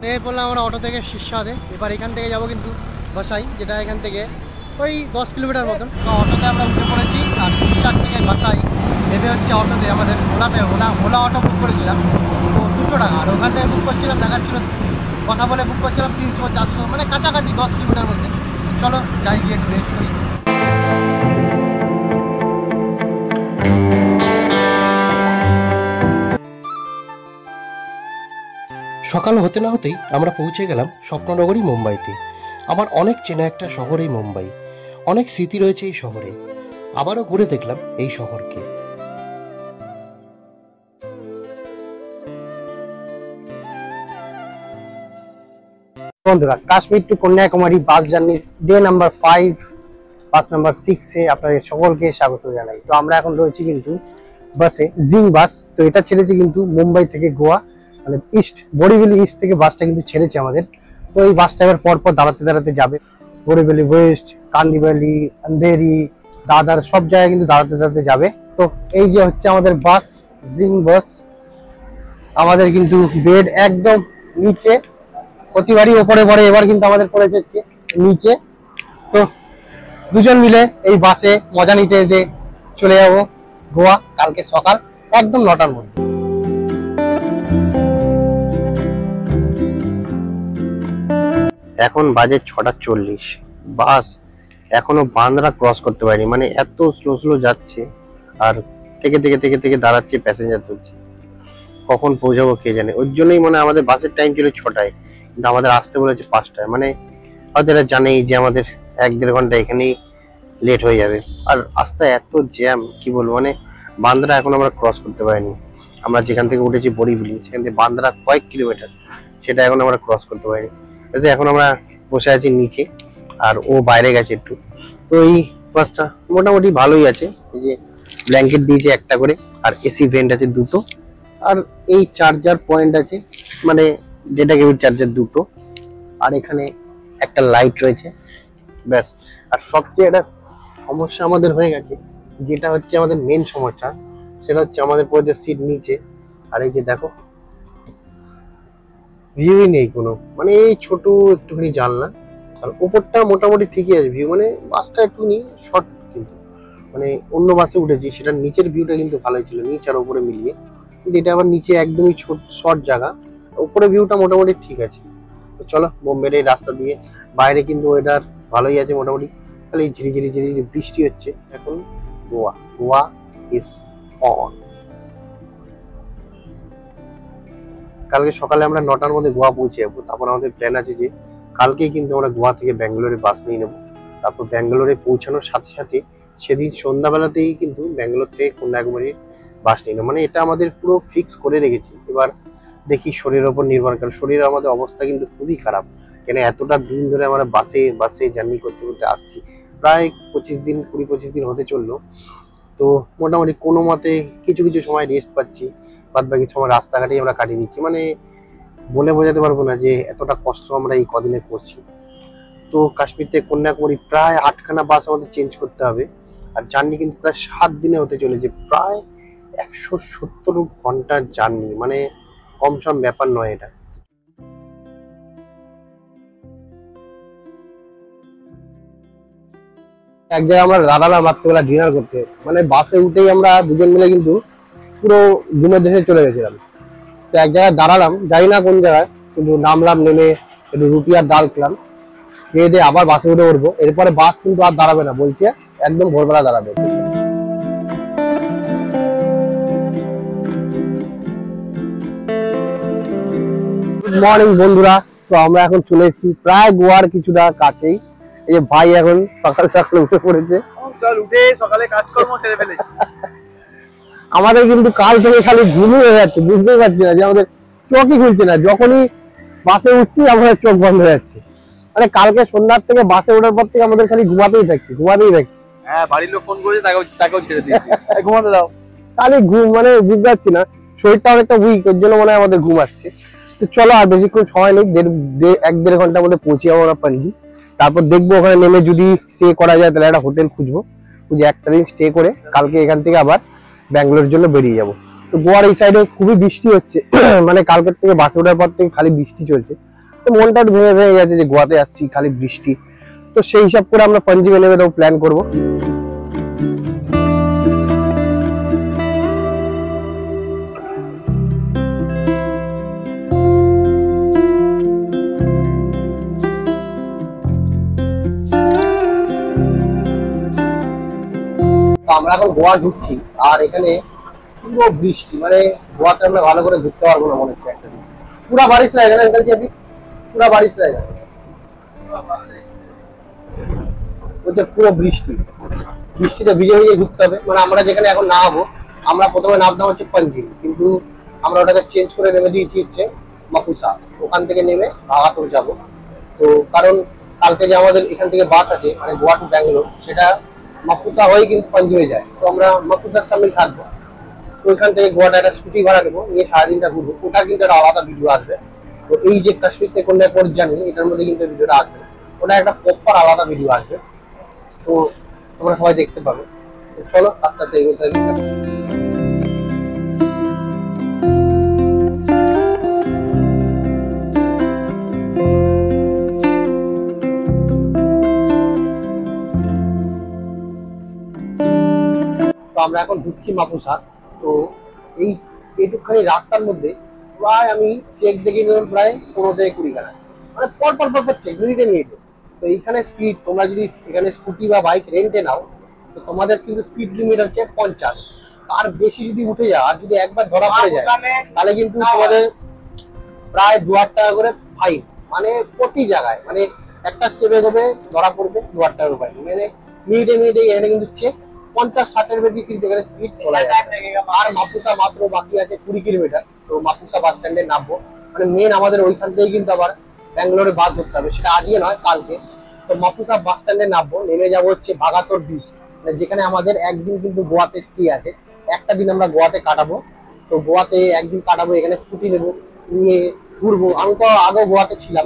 নেমে পড়লাম আমরা অটো থেকে শীর্ষাদে। এবার এখান থেকে যাব কিন্তু বাসাই, যেটা এখান থেকে ওই 10 কিলোমিটার মতন। তো অটোতে আমরা উঠে পড়েছি, আর শীর্ষাদ থেকে বাসাই নেমে হচ্ছে অটোতে আমাদের ওলা অটো বুক করেছিলাম, তো 200 টাকা। আর ওখান থেকে বুক করছিলাম, দেখাচ্ছিল কথা বলে বুক করছিলাম 300-400, মানে কাছাকাছি 10 কিলোমিটার মধ্যে। চলো যাই, গিয়ে একটু রেস্ট করি। সকাল হতে না হতেই আমরা পৌঁছে গেলাম স্বপ্ননগরী মুম্বাইতে। আমার অনেক চেনা একটা শহর এই মুম্বাই, অনেক স্মৃতি রয়েছে এই শহরে। আবারও ঘুরে দেখলাম এই শহরকে। বন্ধুরা, Kashmir to Kanyakumari bus journey day number 5, bus number 6-এ আপনাদের সকলকে স্বাগত জানাই। তো আমরা এখন রয়েছি কিন্তু বাসে, জিং বাস। তো এটা ছেড়েছি কিন্তু মুম্বাই থেকে গোয়া, মানে ইস্ট, বরিভেলি ইস্ট থেকে বাসটা কিন্তু ছেড়েছে আমাদের। তো এই বাসটা এবার পরপর দাঁড়াতে দাঁড়াতে যাবে, বরিভেলি ওয়েস্ট, কান্দিভালি, আন্ধেরি, দাদার সব জায়গায় কিন্তু দাঁড়াতে দাঁড়াতে যাবে। তো এই যে হচ্ছে আমাদের বাস, জিং বাস। আমাদের কিন্তু বেড একদম নিচে, প্রতিবারই ওপরে পড়ে, এবার কিন্তু আমাদের পড়েছে হচ্ছে নিচে। তো দুজন মিলে এই বাসে মজা নিতে নিতে চলে যাব গোয়া কালকে সকাল একদম 9টার মধ্যে। এখন বাজে 6:40, বাস এখনো বান্দ্রা ক্রস করতে পারেনি, মানে এত স্লো স্লো যাচ্ছে, আর থেকে থেকে থেকে থেকে দাঁড়াচ্ছে, প্যাসেঞ্জার তুলছে। কখন পৌঁছাবো কে জানে। ওর জন্যই মানে আমাদের বাসের টাইম ছিল 6টায়, কিন্তু আমাদের আসতে বলেছে 5টায়। মানে হয়তো এরা জানেই যে আমাদের 1-1.5 ঘন্টা এখানেই লেট হয়ে যাবে। আর রাস্তায় এত জ্যাম, কি বলবো, মানে বান্দ্রা এখন আমরা ক্রস করতে পারিনি। আমরা যেখান থেকে উঠেছি বরিভেলি, সেখান থেকে বান্দ্রা কয়েক কিলোমিটার, সেটা এখন আমরা ক্রস করতে পারিনি। এখন আমরা বসে আছি নিচে, আর ও বাইরে গেছে একটু। তো এই বাসটা মোটামুটি ভালোই আছে, এই যে ব্ল্যাঙ্কেট দিয়েছে একটা করে, আর এসি ভেন্ট আছে 2টো, আর এই চার্জার পয়েন্ট আছে, মানে যেটা কেবল চার্জার 2টো, আর এখানে একটা লাইট রয়েছে, ব্যাস। আর সবচেয়ে একটা সমস্যা আমাদের হয়ে গেছে, যেটা হচ্ছে আমাদের মেন সমস্যা, সেটা হচ্ছে আমাদের পড়েছে সিট নিচে। আর এই যে দেখো, ভিউই নেই কোনো, মানে এই ছোট একটুখানি জানলা, আর উপরটা মোটামুটি ঠিকই আছে ভিউ, মানে বাসটা একটুখানি শর্ট, কিন্তু মানে অন্য বাসে উঠেছি সেটার নিচের ভিউটা কিন্তু ভালোই ছিল, নিচ আর উপরে মিলিয়ে। কিন্তু এটা আবার নিচে একদমই ছোট শর্ট জায়গা, উপরে ভিউটা মোটামুটি ঠিক আছে। তো চলো বোম্বের এই রাস্তা দিয়ে, বাইরে কিন্তু ওয়েদার ভালোই আছে মোটামুটি, খালি ঝিরিঝিরি ঝিরিঝিরি বৃষ্টি হচ্ছে। এখন গোয়া ইজ অন। কালকে সকালে আমরা 9টার মধ্যে গোয়া পৌঁছে যাবো। তারপর আমাদের প্ল্যান আছে যে কালকেই কিন্তু আমরা গোয়া থেকে ব্যাঙ্গালোরে বাস নিয়ে নেবো। তারপর ব্যাঙ্গালোরে পৌঁছানোর সাথে সাথে সেদিন সন্ধ্যাবেলাতেই কিন্তু ব্যাঙ্গালোর থেকে কন্যাকুমারীর বাস নিয়ে নেবো, মানে এটা আমাদের পুরো ফিক্স করে রেখেছি। এবার দেখি শরীরের ওপর নির্ভর করে, শরীরের আমাদের অবস্থা কিন্তু খুবই খারাপ, কেন এতটা দিন ধরে আমরা বাসে জার্নি করতে করতে আসছি, প্রায় 20-25 দিন হতে চললো। তো মোটামুটি কোনো মতে কিছু কিছু সময় রেস্ট পাচ্ছি, বাদ বাকি সময় রাস্তাঘাটেই আমরা কাটিয়ে দিচ্ছি। মানে বলে বোঝাতে পারবো না যে এতটা কষ্ট আমরা এই কদিনে করছি। তো কাশ্মীর থেকে কন্যাকুমারী প্রায় 8খানা বাস আমাদের চেঞ্জ করতে হবে, আর জার্নি কিন্তু প্রায় 7 দিনে হতে চলেছে, প্রায় 170 ঘন্টার জার্নি, মানে কম সম ব্যাপার নয় এটা। এক জায়গায় আমরা দাঁড়ালাম রাত্রিবেলা ডিনার করতে, মানে বাসে উঠেই আমরা দুজন মিলে কিন্তু পুরো ঘুমের দেশে চলে গেছিলাম। তো এক জায়গায় দাঁড়ালাম, জানি না কোন জায়গায়, কিন্তু নামলাম, নেমে একটু রুটি আর ডাল খেলাম, খেয়ে দিয়ে আবার বাসে উঠে উঠবো। এরপরে বাস কিন্তু আর দাঁড়াবে না, বলছে একদম ভোরবেলা দাঁড়াবে। গুড মর্নিং বন্ধুরা, তো আমরা এখন চলে এসেছি প্রায় গোয়ার কিছুটা কাছেই। এই যে ভাই এখন সকাল সকাল উঠে পড়েছে, উঠে সকালে কাজকর্ম সেরে ফেলেছি। আমাদের কিন্তু কাল থেকে খালি ঘুমই হয়ে যাচ্ছে, বুঝতেই পারছি না যে আমাদের চোখই খুলছে না। যখনই বাসে উঠছি আমাদের চোখ বন্ধ হয়ে যাচ্ছে। মানে কালকে সন্ধ্যার থেকে বাসে ওঠার পর থেকে আমাদের খালি ঘুমাতেই থাকছি। হ্যাঁ, বাড়ির লোক ফোন করেছে, তাকেও ছেড়ে দিয়েছি, ঘুমাতে দাও। খালি ঘুম, মানে বুঝতে পারছি না, শরীরটা অনেকটা উইক, ওর জন্য মনে হয় আমাদের ঘুম আসছে। তো চলো আর বেশিক্ষণ সময় নেই, 1-1.5 ঘন্টার মধ্যে পৌঁছে যাবো আমরা পাঞ্জি। তারপর দেখবো ওখানে নেমে যদি স্টে করা যায় তাহলে একটা হোটেল খুঁজবো, খুঁজে একটা দিন স্টে করে কালকে এখান থেকে আবার ব্যাঙ্গালোর জন্য বেরিয়ে যাবো। তো গোয়ার এই সাইডে খুবই বৃষ্টি হচ্ছে, মানে কালকের থেকে বাসে ওঠার পর থেকে খালি বৃষ্টি চলছে। তো মনটা একটু ভেঙে গেছে যে গোয়াতে আসছি, খালি বৃষ্টি। তো সেই হিসাব করে আমরা পাঞ্জিমে নেমে দেবো, প্ল্যান করবো। আমরা এখন গোয়া ঢুকছি, আর এখানে পুরো বৃষ্টি, মানে গোয়াতে আমরা ভালো করে ঘুরতে পারবো না মনে হচ্ছে। একটা দিন পুরা বারিশ রয়েছে না, পুরা বারিশ রয়েছে, পুরো বৃষ্টিতে ভিজে ভিজে ঘুরতে হবে। মানে আমরা যেখানে এখন নামবো, আমরা প্রথমে নামতাম হচ্ছে পাঞ্জিম, কিন্তু আমরা ওটাকে চেঞ্জ করে নেমে দিয়েছি হচ্ছে মাপুসা। ওখান থেকে নেমে ভাগাতোর যাবো। তো কারণ কালকে যে আমাদের এখান থেকে বাস আছে, মানে গোয়া টু ব্যাঙ্গালোর, সেটা মাপুসা হয়ে কিন্তু পাঞ্জিমে যায়। তো আমরা মাপুসার সামনে থাকবো। তো ওইখান থেকে গোয়াটা একটা স্কুটি ভাড়া নেবো, নিয়ে সারাদিনটা ঘুরবো। ওটার কিন্তু একটা আলাদা ভিডিও আসবে। তো এই যে কাশ্মীর থেকে কন্যাকুমারী জার্নি, এটার মধ্যে কিন্তু ভিডিওটা আসবে, ওটা একটা প্রপার আলাদা ভিডিও আসবে। তো তোমরা সবাই দেখতে পাবে। তো চলো আস্তে আস্তে এগোতে থাকি। আমরা এখন ঢুকছি মাপুসা। তো এই এইটুকখানি রাস্তার মধ্যে প্রায় আমি চেক দেখে নিলাম প্রায় 15 থেকে 20 খানা, মানে পর চেক, মিনিটে। তো এইখানে স্পিড, তোমরা যদি এখানে স্কুটি বা বাইক রেন্টে নাও, তো তোমাদের কিন্তু স্পিড লিমিট হচ্ছে 50। তার বেশি যদি উঠে যায়, আর যদি একবার ধরা পড়ে যায়, তাহলে কিন্তু তোমাদের প্রায় 2000 টাকা করে ফাইন, মানে প্রতি জায়গায়। মানে একটা স্টেপে এগোবে ধরা পড়বে 2000 টাকার ফাইন। মানে মিনিটে এখানে কিন্তু চেক 50-60-এর বেশি কিন্তু এখানে স্পিড চলা যায়। আর মাপুসা মাত্র বাকি আছে 20 কিলোমিটার। তো মাপুসা বাস স্ট্যান্ডে নামবো, মানে মেন আমাদের ওইখান থেকে কিন্তু আবার ব্যাঙ্গালোরে বাস ধরতে হবে, সেটা আজকে নয় কালকে। তো মাপুসা বাস স্ট্যান্ডে নামবো, নেমে যাবো হচ্ছে ভাগাতোর বিচ, মানে যেখানে আমাদের একদিন কিন্তু গোয়াতে স্টে আছে, একটা দিন আমরা গোয়াতে কাটাবো। তো গোয়াতে একদিন কাটাবো, এখানে ছুটি নেবো, নিয়ে ঘুরবো। আমি তো আগেও গোয়াতে ছিলাম,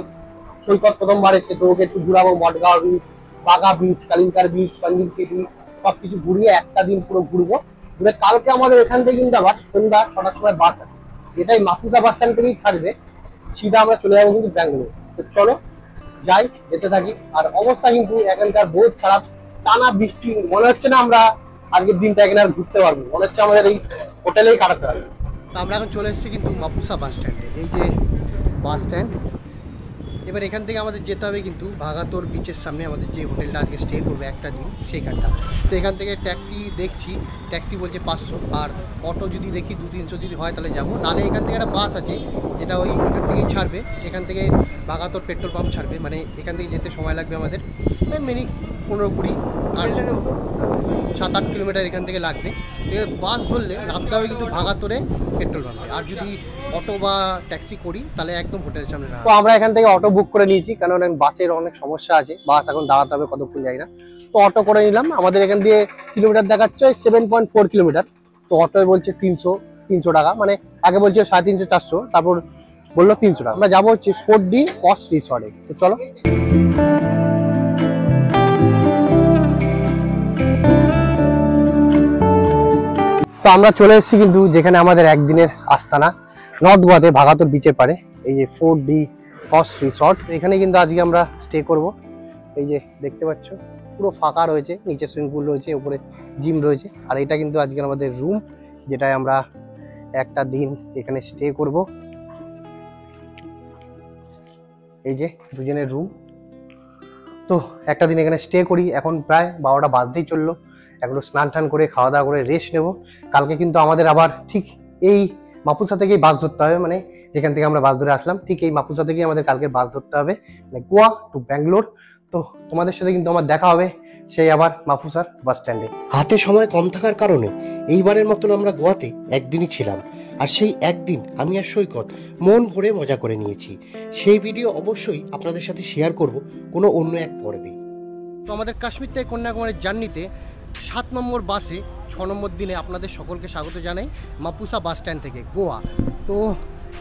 সৈকত প্রথমবার এসে, তো ওকে একটু ঘুরাবো। মডগাঁও বিচ, বাগা বিচ, কালিঙ্কার বিচ, পাঞ্জিম সিটি সবকিছু ঘুরিয়ে একটা দিন পুরো ঘুরবো। ঘুরে কালকে আমাদের এখান থেকে কিন্তু আবার সন্ধ্যা 6টার সময় বাস আছে, যেটাই মাপুসা বাস স্ট্যান্ড থেকেই ছাড়বে, সিধা আমরা চলে যাবো কিন্তু ব্যাঙ্গালোর। তো চলো যাই, যেতে থাকি। আর অবস্থা কিন্তু এখানকার বহুত খারাপ, টানা বৃষ্টি। মনে হচ্ছে না আমরা আজকের দিনটা এখানে আর ঘুরতে পারবো, মনে হচ্ছে আমাদের এই হোটেলেই কাটাতে হবে। তো আমরা এখন চলে এসেছি কিন্তু মাপুসা বাস স্ট্যান্ডে, এই যে বাস স্ট্যান্ড। এবার এখান থেকে আমাদের যেতে হবে কিন্তু ভাগাতোর বিচের সামনে আমাদের যে হোটেলটা আজকে স্টে করবে একটা দিন, সেইখানটা। তো এখান থেকে ট্যাক্সি দেখছি, ট্যাক্সি বলছে 500, আর অটো যদি দেখি 200-300 যদি হয় তাহলে যাবো। নাহলে এখান থেকে একটা বাস আছে যেটা ওই এখান থেকেই ছাড়বে, এখান থেকে ভাগাতোর পেট্রোল পাম্প ছাড়বে। মানে এখান থেকে যেতে সময় লাগবে আমাদের মিনিট 15-20 আর 7-8 কিলোমিটার এখান থেকে লাগবে। বাস ধরলে নামতে হবে কিন্তু ভাগাতোরে পেট্রোল পাম্পে, আর যদি অটো বা ট্যাক্সি করি তাহলে একদম হোটেলের সামনে। তো আমরা এখান থেকে অটো বুক করে নিয়েছি, কারণ বাসের অনেক সমস্যা আছে, বাস এখন দাঁড়াতে হবে কতক্ষণ যাই না। তো অটো করে নিলাম। আমাদের এখান দিয়ে কিলোমিটার দেখাচ্ছে 7.4 কিলোমিটার। তো অটোয় বলছে 300 টাকা, মানে আগে বলছে 350 400, তারপর বললো 300 টাকা। আমরা যাবো হচ্ছে 4D কস রিসর্টে। তো চলো। তো আমরা চলে এসেছি কিন্তু যেখানে আমাদের একদিনের আস্তানা, নর্থ গোয়াতে ভাগাতর বিচের পারে, এই যে 4D কস রিসর্ট। এখানে কিন্তু আজকে আমরা স্টে করব। এই যে দেখতে পাচ্ছ পুরো ফাঁকা রয়েছে, নিচে সুইমিং পুল রয়েছে, উপরে জিম রয়েছে। আর এটা কিন্তু আজকে আমাদের রুম, যেটায় আমরা একটা দিন এখানে স্টে করব। এই যে দুজনের রুম। তো একটা দিন এখানে স্টে করি। এখন প্রায় 12টা বাজতেই চললো। এগুলো স্নান টান করে খাওয়া দাওয়া করে রেস্ট নেব। কালকে কিন্তু আমাদের আবার ঠিক এই মাপুসা থেকেই বাস ধরতে হবে, মানে যেখান থেকে আমরা বাস ধরে আসলাম ঠিক এই মাপুসা থেকেই আমাদের কালকে বাস ধরতে হবে, মানে গোয়া টু ব্যাঙ্গালোর। তো তোমাদের সাথে কিন্তু আমার দেখা হবে সেই আবার মাপুসার বাস স্ট্যান্ডে। হাতে সময় কম থাকার কারণে এইবারের মতন আমরা গোয়াতে একদিনই ছিলাম। আর সেই একদিন আমি আর সৈকত মন ভরে মজা করে নিয়েছি। সেই ভিডিও অবশ্যই আপনাদের সাথে শেয়ার করব কোনো অন্য এক পর্বে। তো আমাদের কাশ্মীর থেকে কন্যাকুমারীর জার্নিতে 7 নম্বর বাসে 6 নম্বর দিনে আপনাদের সকলকে স্বাগত জানাই মাপুসা বাস স্ট্যান্ড থেকে গোয়া। তো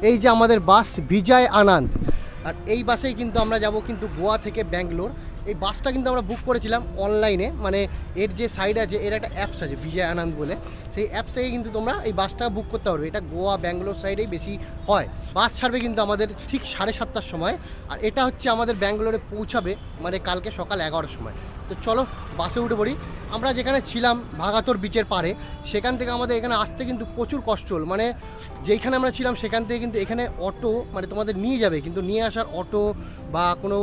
এই যে আমাদের বাস বিজয় আনন্দ, আর এই বাসেই কিন্তু আমরা যাব কিন্তু গোয়া থেকে ব্যাঙ্গালোর। এই বাসটা কিন্তু আমরা বুক করেছিলাম অনলাইনে, মানে এর যে সাইড আছে এর একটা অ্যাপস আছে বিজয় আনন্দ বলে, সেই অ্যাপস থেকে কিন্তু তোমরা এই বাসটা বুক করতে পারবে। এটা গোয়া ব্যাঙ্গালোর সাইডেই বেশি হয়। বাস ছাড়বে কিন্তু আমাদের ঠিক 7:30টার সময়, আর এটা হচ্ছে আমাদের ব্যাঙ্গালোরে পৌঁছাবে মানে কালকে সকাল 11টার সময়। তো চলো বাসে উঠে পড়ি। আমরা যেখানে ছিলাম ভাগাতর বিচের পারে, সেখান থেকে আমাদের এখানে আসতে কিন্তু প্রচুর কষ্ট হল। মানে যেইখানে আমরা ছিলাম সেখান থেকে কিন্তু এখানে অটো মানে তোমাদের নিয়ে যাবে, কিন্তু নিয়ে আসার অটো বা কোনো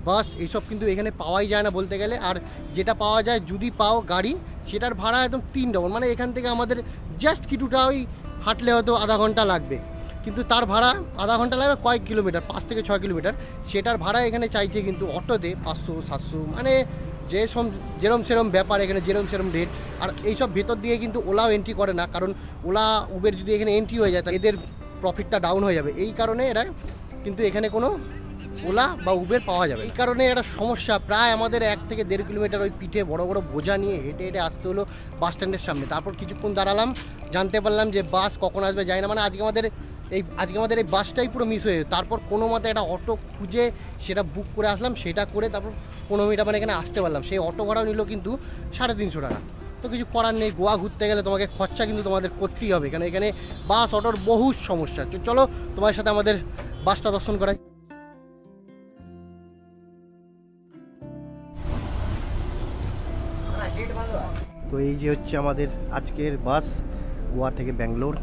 বাস এইসব কিন্তু এখানে পাওয়াই যায় না বলতে গেলে। আর যেটা পাওয়া যায় যদি পাও গাড়ি, সেটার ভাড়া একদম 3 ডবল। মানে এখান থেকে আমাদের জাস্ট কিছুটা ওই হাঁটলে হয়তো আধা ঘন্টা লাগবে, কিন্তু তার ভাড়া আধা ঘন্টা লাগবে কয়েক কিলোমিটার, 5 থেকে 6 কিলোমিটার। সেটার ভাড়া এখানে চাইছে কিন্তু অটোতে 500-700, মানে যেরম সেরম ব্যাপার, এখানে যেরম সেরম রেট। আর এইসব ভেতর দিয়ে কিন্তু ওলাও এন্ট্রি করে না, কারণ ওলা উবের যদি এখানে এন্ট্রি হয়ে যায় তা এদের প্রফিটটা ডাউন হয়ে যাবে। এই কারণে এরা কিন্তু এখানে কোনো ওলা বা উবের পাওয়া যাবে। এই কারণে একটা সমস্যা। প্রায় আমাদের 1 থেকে 1.5 কিলোমিটার ওই পিঠে বড় বড় বোঝা নিয়ে হেঁটে হেঁটে আসতে হলো বাস স্ট্যান্ডের সামনে। তারপর কিছুক্ষণ দাঁড়ালাম, জানতে পারলাম যে বাস কখন আসবে যায় না। মানে আজকে আমাদের এই বাসটাই পুরো মিস হয়ে যেত। তারপর কোনো মতে একটা অটো খুঁজে সেটা বুক করে আসলাম, সেটা করে তারপর 15 মিনিট মানে এখানে আসতে পারলাম। সেই অটো ভাড়াও নিল কিন্তু 350 টাকা। তো কিছু করার নেই, গোয়া ঘুরতে গেলে তোমাকে খরচা কিন্তু তোমাদের করতেই হবে, কারণ এখানে বাস অটোর বহু সমস্যা। চলো তোমার সাথে আমাদের বাসটা দর্শন করাই। তো এই যে হচ্ছে আমাদের আজকের বাস গোয়া থেকে ব্যাঙ্গালোর।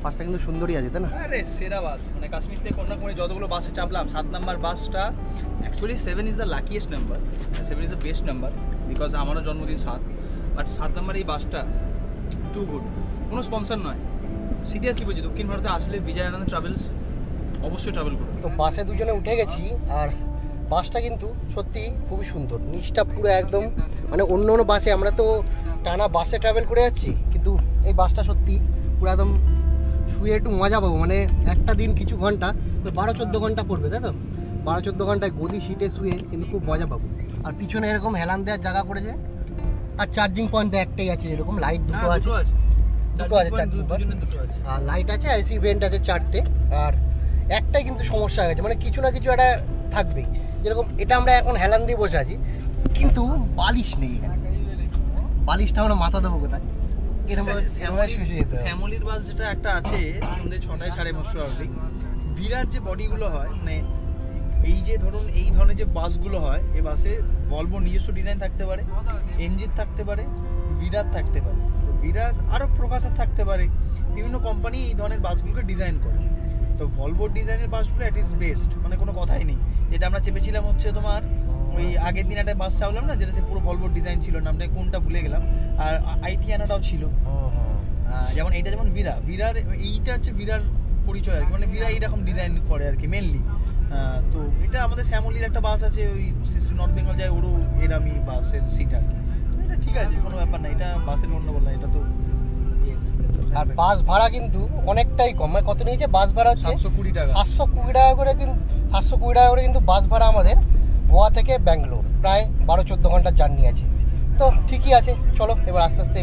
বাসটা কিন্তু সুন্দরই আছে, তাই না? আরে সেরা বাস, মানে কাশ্মীর থেকে কন্যাকুমারী যতগুলো বাসে চাপলাম, 7 নাম্বার বাসটা actually 7 is the luckiest number, 7 is the best number, because আমারও জন্মদিন 7। বাট 7 নাম্বার এই বাসটা টু গুড। কোনো স্পন্সর নয়, সিরিয়াসলি বলছি। দক্ষিণ ভারতে আসলে বিজয় আনন্দ ট্রাভেলস অবশ্যই ট্রাভেল করো। তো বাসে দুজনে উঠে গেছি, আর বাসটা কিন্তু সত্যি খুবই সুন্দর, নিচটা পুরো একদম মানে অন্য অন্য বাসে আমরা তো টানা বাসে ট্রাভেল করে যাচ্ছি, কিন্তু এই বাসটা সত্যি পুরো একদম শুয়ে একটু মজা পাবো। মানে একটা দিন কিছু ঘন্টা 12-14 ঘন্টা পড়বে, তাই তো? 12-14 ঘন্টায় গদি সিটে শুয়ে কিন্তু খুব মজা পাবো। আর পিছনে এরকম হেলান দেওয়ার জায়গা করেছে, আর চার্জিং পয়েন্ট একটাই আছে, এরকম লাইট দুটো আছে, আর লাইট আছে, আর এসি ভেন্ট আছে 4টে। আর একটাই কিন্তু সমস্যা হয়ে গেছে, মানে কিছু না কিছু একটা থাকবেই। যেরকম এটা আমরা এখন হেলান দিয়ে বসে আছি, কিন্তু বালিশ নেই এখানে। বালিশটা আমরা মাথা দেবো কোথায়? শ্যামলির বাস যেটা একটা আছে সন্ধ্যে 6টায় ছাড়ে মোস্ট প্রবাবলি। ভিরার যে বডিগুলো হয়, মানে এই যে ধরুন এই ধরনের যে বাসগুলো হয়, এই বাসে ভলভো নিজস্ব ডিজাইন থাকতে পারে, এমজির থাকতে পারে, ভিরার থাকতে পারে, ভিরার আরও প্রকাশার থাকতে পারে। বিভিন্ন কোম্পানি এই ধরনের বাসগুলোকে ডিজাইন করে। তো ভলভোর ডিজাইনের বাসগুলো অ্যাট ইটস বেস্ট, মানে কোনো কথাই নেই। যেটা আমরা চেপেছিলাম হচ্ছে তোমার ওই আগের দিন একটা বাস চাপলাম না, যেটা পুরো ভলভোর ডিজাইন ছিল, নামটা কোনটা ভুলে গেলাম। আর আইটিয়ানাটাও ছিল, যেমন এটা যেমন ভিরার এইটা হচ্ছে ভিরার পরিচয় আর কি, মানে ভিরা এইরকম ডিজাইন করে আর কি মেনলি। তো এটা আমাদের শ্যামলির একটা বাস আছে, ওই নর্থ বেঙ্গল যায়, ওরও এরামই বাসের সিট আর কি। তো এটা ঠিক আছে, কোনো ব্যাপার না, এটা বাসের গন্ডগোল না, এটা তো। আর বাস ভাড়া কিন্তু অনেকটাই কম। মানে কত নিয়েছে বাস ভাড়া? 720 টাকা। 720 টাকা করে কিন্তু 720 টাকা করে কিন্তু বাস ভাড়া আমাদের গোয়া থেকে ব্যাঙ্গালোর প্রায় 12-14 ঘন্টার জার্নি আছে। তো ঠিকই আছে, চলো এবার আস্তে আস্তে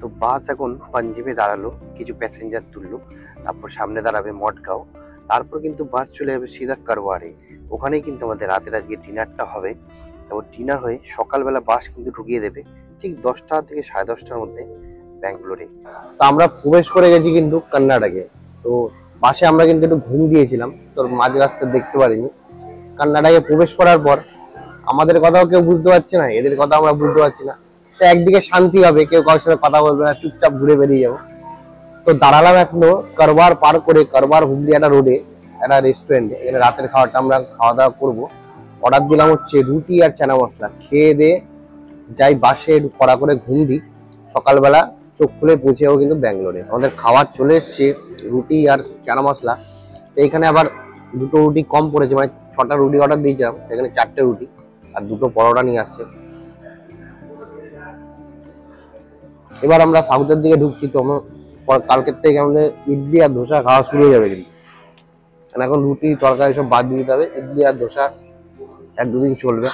তো বাস এখন পাঞ্জিমে দাঁড়ালো, কিছু প্যাসেঞ্জার তুললো, তারপর সামনে দাঁড়াবে মডগাঁও, তারপর কিন্তু বাস চলে যাবে সিধা কারওয়ারে। ওখানেই কিন্তু আমাদের রাতের আজকে ডিনারটা হবে। তারপর ডিনার হয়ে সকালবেলা বাস কিন্তু ঢুকিয়ে দেবে ঠিক 10টা থেকে 10:30টার মধ্যে ব্যাঙ্গালোরে। তো আমরা প্রবেশ করে গেছি কিন্তু কর্ণাটকে। তো বাসে আমরা কিন্তু একটু ঘুম দিয়েছিলাম, তোর মাঝ রাস্তা দেখতে পারিনি। কর্ণাটকে প্রবেশ করার পর আমাদের কথাও কেউ বুঝতে পারছে না, এদের কথা আমরা বুঝতে পারছি না। তো একদিকে শান্তি হবে, কেউ কারোর সাথে কথা বলবে না, চুপচাপ ঘুরে বেরিয়ে যাবো। তো দাঁড়ালাম এখনো কারবার পার করে, কারবার হুগলি একটা রোডে একটা রেস্টুরেন্টে। এখানে রাতের খাওয়াটা আমরা খাওয়া দাওয়া করবো। অর্ডার দিলাম হচ্ছে রুটি আর চানা মশলা। খেয়ে দিয়ে যাই বাসে কড়া করে ঘুম দিই, সকালবেলা চোখ খুলে পৌঁছে যাবো কিন্তু ব্যাঙ্গালোরে। আমাদের খাবার চলে এসছে, রুটি আর চানা মশলা। তো এখানে আবার 2টো রুটি কম পড়েছে, মানে 6টা রুটি অর্ডার দিয়েছিলাম, এখানে 4টে রুটি আর 2টো পরোটা নিয়ে আসছে। এবার আমরা সাউথের দিকে ঢুকছি। তো কালকের থেকে আমাদের ইডলি আর ধোসা খাওয়া শুরু হয়ে যাবে কিন্তু। এখন রুটি তরকারি সব বাদ দিয়ে দিতে হবে, ইডলি আর ধোসা 1-2 দিন চলবে।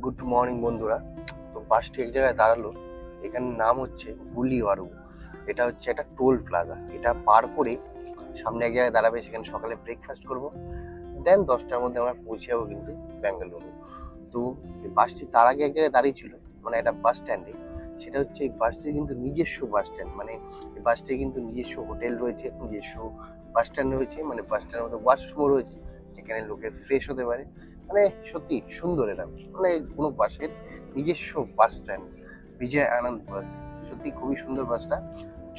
গুড মর্নিং বন্ধুরা। তো বাসটি এক জায়গায় দাঁড়ালো, এখানের নাম হচ্ছে বুলিওয়ারু। এটা হচ্ছে একটা টোল প্লাজা। এটা পার করে সামনে এক জায়গায় দাঁড়াবে, সেখানে সকালে ব্রেকফাস্ট করব, দেন 10টার মধ্যে আমরা পৌঁছে যাবো কিন্তু ব্যাঙ্গালুরু। তো এই বাসটি তার আগে এক জায়গায় দাঁড়িয়ে ছিল, মানে একটা বাস স্ট্যান্ডে। সেটা হচ্ছে এই বাসটি কিন্তু নিজস্ব বাস স্ট্যান্ড, মানে এই বাসটি কিন্তু নিজস্ব হোটেল রয়েছে, নিজস্ব বাস স্ট্যান্ড রয়েছে, মানে বাস স্ট্যান্ডের মধ্যে ওয়াশরুমও রয়েছে, যেখানে লোকে ফ্রেশ হতে পারে। মানে সত্যি সুন্দর এটা, মানে কোনো বাসের নিজস্ব বাস স্ট্যান্ড, বিজয় আনন্দ বাস। সত্যি খুবই সুন্দর বাসটা।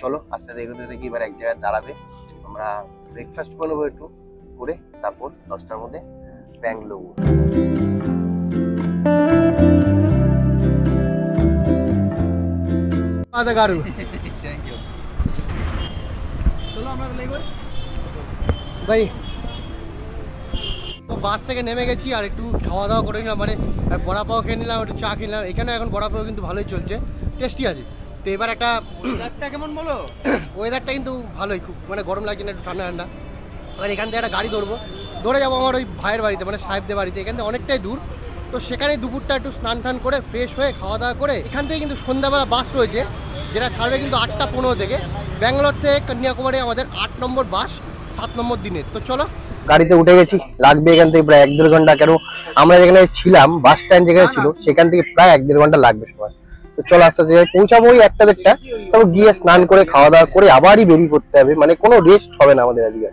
চলো আস্তে আস্তে এগোতে দেখি, এবার এক জায়গায় দাঁড়াবে, আমরা ব্রেকফাস্ট করে নেবো একটু করে, তারপর 10টার মধ্যে ব্যাঙ্গালুরু। Garu thank you. চলো আমরা তাহলে এগোই। ভাই তো বাস থেকে নেমে গেছি, আর একটু খাওয়া দাওয়া করে নিলাম, মানে আর বড়া পাও খেয়ে নিলাম, একটু চা খেয়ে নিলাম। এখানে এখন বড়া পাও কিন্তু ভালোই চলছে, টেস্টি আছে। তো এবার একটা ওয়েদারটা কেমন বলো? ওয়েদারটা কিন্তু ভালোই, খুব মানে গরম লাগছে না, একটু ঠান্ডা ঠান্ডা। আর এখান থেকে একটা গাড়ি ধরে যাবো আমার ওই ভাইয়ের বাড়িতে, মানে সাহেবদের বাড়িতে। এখান থেকে অনেকটাই দূর। তো সেখানে দুপুরটা একটু স্নান টান করে ফ্রেশ হয়ে খাওয়া দাওয়া করে, এখান থেকে কিন্তু সন্ধ্যাবেলা বাস রয়েছে, যেটা ছাড়বে কিন্তু 8টা 15 থেকে। ব্যাঙ্গালোর থেকে কন্যাকুমারী আমাদের 8 নম্বর বাস, 7 নম্বর দিনের। তো চলো গাড়িতে উঠে গেছি, লাগবে এখান থেকে প্রায় 1-1.5 ঘন্টা। কেন আমরা যেখানে ছিলাম, বাস স্ট্যান্ড যেখানে ছিল, সেখান থেকে প্রায় 1-1.5 ঘন্টা লাগবে সময়। তো চলো আস্তে আস্তে পৌঁছাবো ওই 1টা-1:30। তারপর গিয়ে স্নান করে খাওয়া দাওয়া করে আবারই বেরিয়ে পড়তে হবে, মানে কোনো রেস্ট হবে না আমাদের আজকে।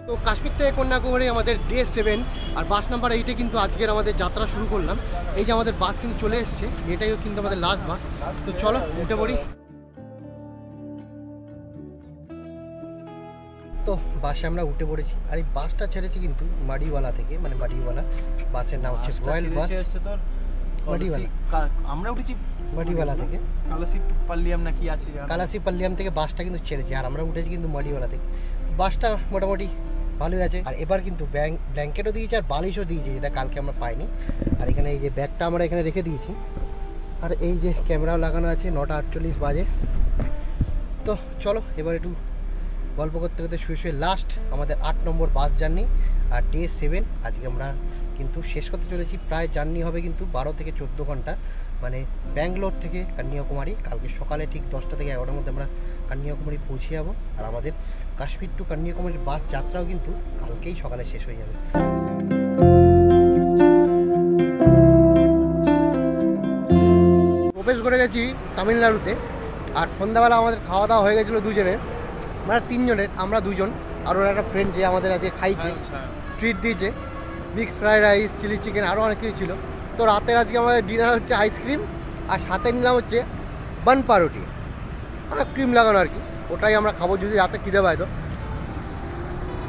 তো কাশ্মীর থেকে কন্যাকুমারী আমাদের ডে 7, আর বাস নাম্বার 8-এ কিন্তু আজকের আমাদের যাত্রা শুরু করলাম। এই যে আমাদের বাস কিন্তু চলে এসছে, এটাই কিন্তু আমাদের লাস্ট বাস। তো চলো উঠে পড়ি। তো বাসে আমরা উঠে পড়েছি, আর এই বাসটা ছেড়েছি কিন্তু মাডিওয়ালা থেকে, মানে মাডিওয়ালা বাসের নাম হচ্ছে রয়্যাল বাস মাডিওয়ালা। আমরা উঠেছি মাডিওয়ালা থেকে, কালাসি পাল্লিয়াম না কি আছে, কালাসি পাল্লিয়াম থেকে বাসটা কিন্তু ছেড়েছি, আর আমরা উঠেছি কিন্তু মাডিওয়ালা থেকে। বাসটা মোটামুটি ভালোই আছে। আর এবার কিন্তু ব্ল্যাঙ্কেটও দিয়েছে আর বালিশও দিয়েছে, যেটা কালকে আমরা পাইনি। আর এখানে এই যে ব্যাগটা আমরা এখানে রেখে দিয়েছি, আর এই যে ক্যামেরাও লাগানো আছে। 9টা 48 বাজে। তো চলো এবার একটু গল্প করতে করতে শুয়ে লাস্ট আমাদের 8 নম্বর বাস জার্নি আর ডে 7 আজকে আমরা কিন্তু শেষ করতে চলেছি। প্রায় জার্নি হবে কিন্তু 12 থেকে 14 ঘন্টা, মানে ব্যাঙ্গালোর থেকে কন্যাকুমারী। কালকে সকালে ঠিক 10টা থেকে 11টার মধ্যে আমরা কন্যাকুমারী পৌঁছে যাবো। আর আমাদের কাশ্মীর টু কন্যাকুমারীর বাস যাত্রাও কিন্তু কালকেই সকালে শেষ হয়ে যাবে। প্রবেশ করে গেছি তামিলনাড়ুতে। আর সন্ধ্যাবেলা আমাদের খাওয়া দাওয়া হয়ে গেছিলো দুজনের, মানে তিনজনের, আমরা দুজন আর ওর একটা ফ্রেন্ড যে আমাদের আজকে খাইছে, ট্রিট দিয়েছে, mix fried rice, chilli chicken, আরও অনেক কিছু ছিল। তো রাতের আজকে আমাদের ডিনার হচ্ছে আইসক্রিম, আর সাথে নিলাম হচ্ছে বান পাউরুটি, আর ক্রিম লাগানো আর কি। ওটাই আমরা খাবো যদি রাতে খিদে পাই তো।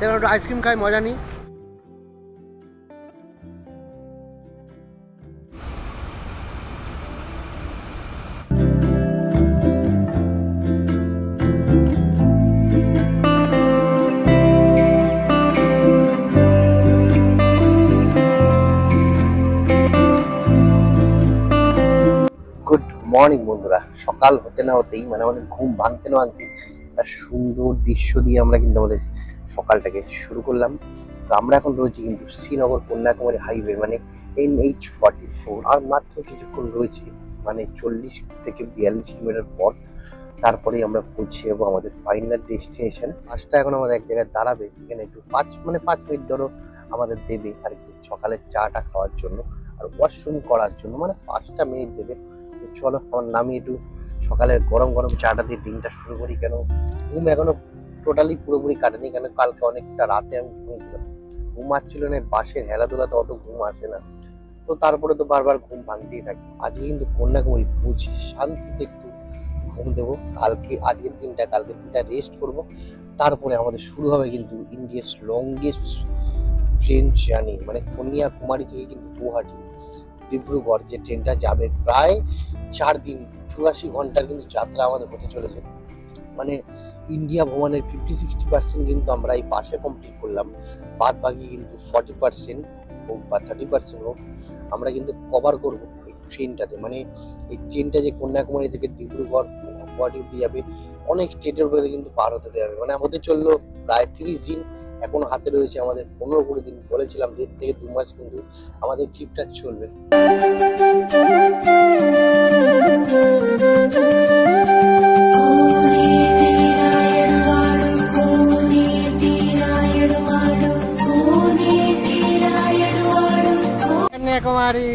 এবার একটু আইসক্রিম খাই, মজা নিই। গুড মর্নিং বন্ধুরা। সকাল হতে না হতেই মানে আমাদের ঘুম ভাঙতে না ভাঙতেই একটা সুন্দর দৃশ্য দিয়ে আমরা কিন্তু আমাদের সকালটাকে শুরু করলাম। তো আমরা এখন রয়েছি কিন্তু শ্রীনগর কন্যাকুমারী হাইওয়ে, মানে NH44। আর মাত্র কিছুক্ষণ রয়েছে, মানে 40 থেকে 42 কিলোমিটার পর তারপরেই আমরা পৌঁছে যাবো আমাদের ফাইনাল ডেস্টিনেশন। বাসটা এখন আমাদের এক জায়গায় দাঁড়াবে, এখানে একটু 5 মিনিট ধরো আমাদের দেবে আর কি, সকালের চাটা খাওয়ার জন্য আর ওয়াশরুম করার জন্য, মানে 5টা মিনিট দেবে। তো চলো আমার নামি একটু সকালের গরম গরম চাটা দিয়ে দিনটা শুরু করি। কেন ঘুম এখনো টোটালি পুরোপুরি কাটেনি, কেন কালকে অনেকটা রাতে আমি ঘুমিয়েছিলাম, ঘুম আসছিল না। বাসের হেলাধুলাতে অত ঘুম আসে না, তো তারপরে তো বারবার ঘুম ভাঙতেই থাকে। আজকে কিন্তু কন্যাকুমারী পৌঁছে শান্তিতে একটু ঘুম দেবো। আজকের দিনটা রেস্ট করব, তারপরে আমাদের শুরু হবে কিন্তু ইন্ডিয়াস লংগেস্ট ট্রেন জার্নি, মানে কন্যাকুমারী থেকে কিন্তু গুয়াহাটি ডিব্রুগড় যে ট্রেনটা যাবে, প্রায় 4 দিন 84 ঘন্টার কিন্তু যাত্রা আমাদের হতে চলেছে। মানে ইন্ডিয়া ভ্রমণের 50-60% কিন্তু আমরা এই বাসে কমপ্লিট করলাম, বাদ বাকি কিন্তু 40% হোক বা 30% হোক আমরা কিন্তু কভার করবো এই ট্রেনটাতে। মানে এই ট্রেনটা যে কন্যাকুমারী থেকে ডিব্রুগড় গুয়াহাটি অব্দি যাবে, অনেক স্টেটের উপরে কিন্তু পার হতে যাবে। মানে আমাদের চললো প্রায় 30 দিন, এখনো হাতে রয়েছে আমাদের 15-20 দিন। বলেছিলাম 1.5 থেকে 2 মাস কিন্তু আমাদের ট্রিপটা চলবে। কন্যাকুমারী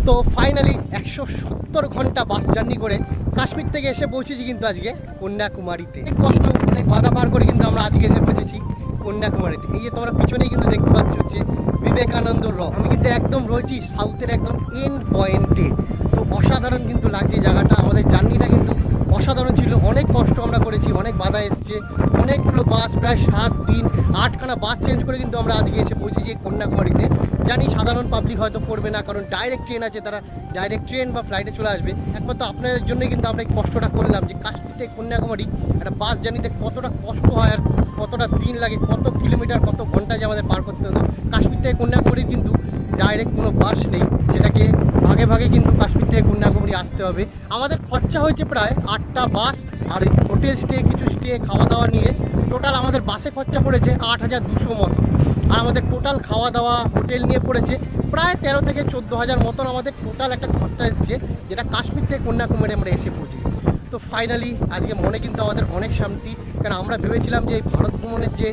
তো ফাইনালি 170 ঘন্টা বাস জার্নি করে কাশ্মীর থেকে এসে পৌঁছেছি কিন্তু আজকে কন্যাকুমারীতে। অনেক কষ্ট, অনেক বাধা পার করে কিন্তু আমরা আজকে এসে পৌঁছেছি কন্যাকুমারীতে। এই যে তোমরা পিছনেই কিন্তু দেখতে পাচ্ছ হচ্ছে বিবেকানন্দ রক। আমি কিন্তু একদম রয়েছি সাউথের একদম এন্ড পয়েন্টে। তো অসাধারণ কিন্তু লাগছে জায়গাটা। আমাদের জার্নিটা কিন্তু অসাধারণ ছিল, অনেক কষ্ট আমরা করেছি, অনেক বাধা এসেছে, অনেকগুলো বাস, প্রায় 7 দিন 8খানা বাস চেঞ্জ করে কিন্তু আমরা আজকে এসে পৌঁছেছি কন্যাকুমারীতে। জানি সাধারণ পাবলিক হয়তো করবে না, কারণ ডাইরেক্ট ট্রেন আছে, তারা ডাইরেক্ট ট্রেন বা ফ্লাইটে চলে আসবে। একমাত্র আপনাদের জন্যই কিন্তু আমরা এই কষ্টটা করলাম, যে কাশ্মীর থেকে কন্যাকুমারী একটা বাস জার্নিতে কতটা কষ্ট হয় আর কতটা দিন লাগে, কত কিলোমিটার, কত ঘন্টা যে আমাদের পার করতে হতো। কাশ্মীর থেকে কন্যাকুমারীর কিন্তু ডাইরেক্ট কোনো বাস নেই, সেটাকে ভাগে ভাগে কিন্তু কাশ্মীর থেকে কন্যাকুমারী আসতে হবে। আমাদের খরচা হয়েছে প্রায় 8টা বাস, আর হোটেল স্টে, কিছু স্টে, খাওয়া দাওয়া নিয়ে টোটাল আমাদের বাসে খরচা পড়েছে 8200 মতো। আর আমাদের টোটাল খাওয়া দাওয়া হোটেল নিয়ে পড়েছে প্রায় 13 থেকে 14,000 মতন আমাদের টোটাল একটা খরচা এসেছে, যেটা কাশ্মীর থেকে কন্যাকুমারী আমরা এসে পৌঁছি। তো ফাইনালি আজকে মনে কিন্তু আমাদের অনেক শান্তি, কারণ আমরা ভেবেছিলাম যে এই ভারত ভ্রমণের যে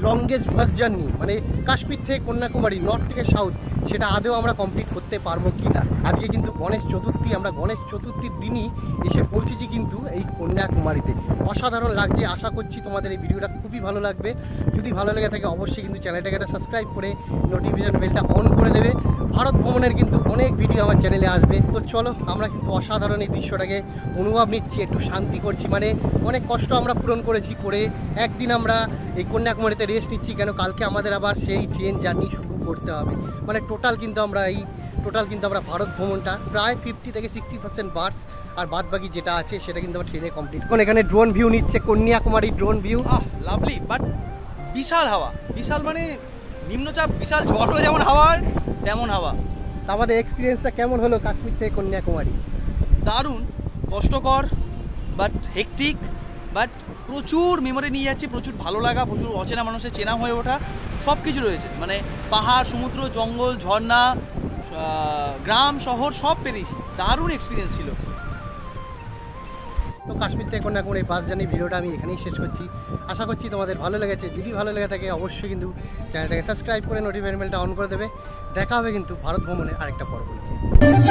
লংগেস্ট বাস জার্নি, মানে কাশ্মীর থেকে কন্যাকুমারী, নর্থ থেকে সাউথ, সেটা আদৌ আমরা কমপ্লিট করতে পারবো কি না। আজকে কিন্তু গণেশ চতুর্থী, আমরা গণেশ চতুর্থীর দিনই এসে পৌঁছেছি কিন্তু এই কন্যাকুমারীতে। অসাধারণ লাগছে, আশা করছি তোমাদের এই ভিডিওটা খুবই ভালো লাগবে। যদি ভালো লেগে থাকে অবশ্যই কিন্তু চ্যানেলটাকে একটা সাবস্ক্রাইব করে নোটিফিকেশন বেলটা অন করে দেবে। ভারত ভ্রমণের কিন্তু অনেক ভিডিও আমার চ্যানেলে আসবে। তো চলো আমরা কিন্তু অসাধারণ এই দৃশ্যটাকে অনুভব নিচ্ছি, একটু শান্তি করছি। মানে অনেক কষ্ট আমরা পূরণ করেছি, করে একদিন আমরা এই কন্যাকুমারীতে রেস্ট নিচ্ছি, কেন কালকে আমাদের আবার সেই ট্রেন জার্নি শুরু করতে হবে। মানে টোটাল কিন্তু আমরা এই টোটাল কিন্তু আমরা ভারত ভ্রমণটা প্রায় 50 থেকে 60% বাস, আর বাদ বাকি যেটা আছে সেটা কিন্তু আমরা ট্রেনে কমপ্লিট। এখন এখানে ড্রোন ভিউ নিচ্ছে Kanyakumari drone view. Lovely, but বিশাল হাওয়া, বিশাল মানে নিম্নচাপ, বিশাল ঝড় হলে যেমন হাওয়া হয় তেমন হাওয়া। আমাদের এক্সপিরিয়েন্সটা কেমন হলো কাশ্মীর থেকে কন্যাকুমারী? দারুণ, কষ্টকর বাট হেকটিক, বাট প্রচুর মেমোরি নিয়ে যাচ্ছে, প্রচুর ভালো লাগা, প্রচুর অচেনা মানুষের চেনা হয়ে ওঠা, সব কিছু রয়েছে। মানে পাহাড়, সমুদ্র, জঙ্গল, ঝর্ণা, গ্রাম, শহর সব পেরিয়েছি। দারুণ এক্সপিরিয়েন্স ছিল। তো কাশ্মীর থেকে কন্যাকুমারী বাস জার্নি ভিডিওটা আমি এখানেই শেষ করছি। আশা করছি তোমাদের ভালো লেগেছে। যদি ভালো লেগে থাকে অবশ্যই কিন্তু চ্যানেলটাকে সাবস্ক্রাইব করে নোটিফিকেশন বেলটা অন করে দেবে। দেখা হবে কিন্তু ভারত ভ্রমণের আরেকটা পর্ব নিয়ে।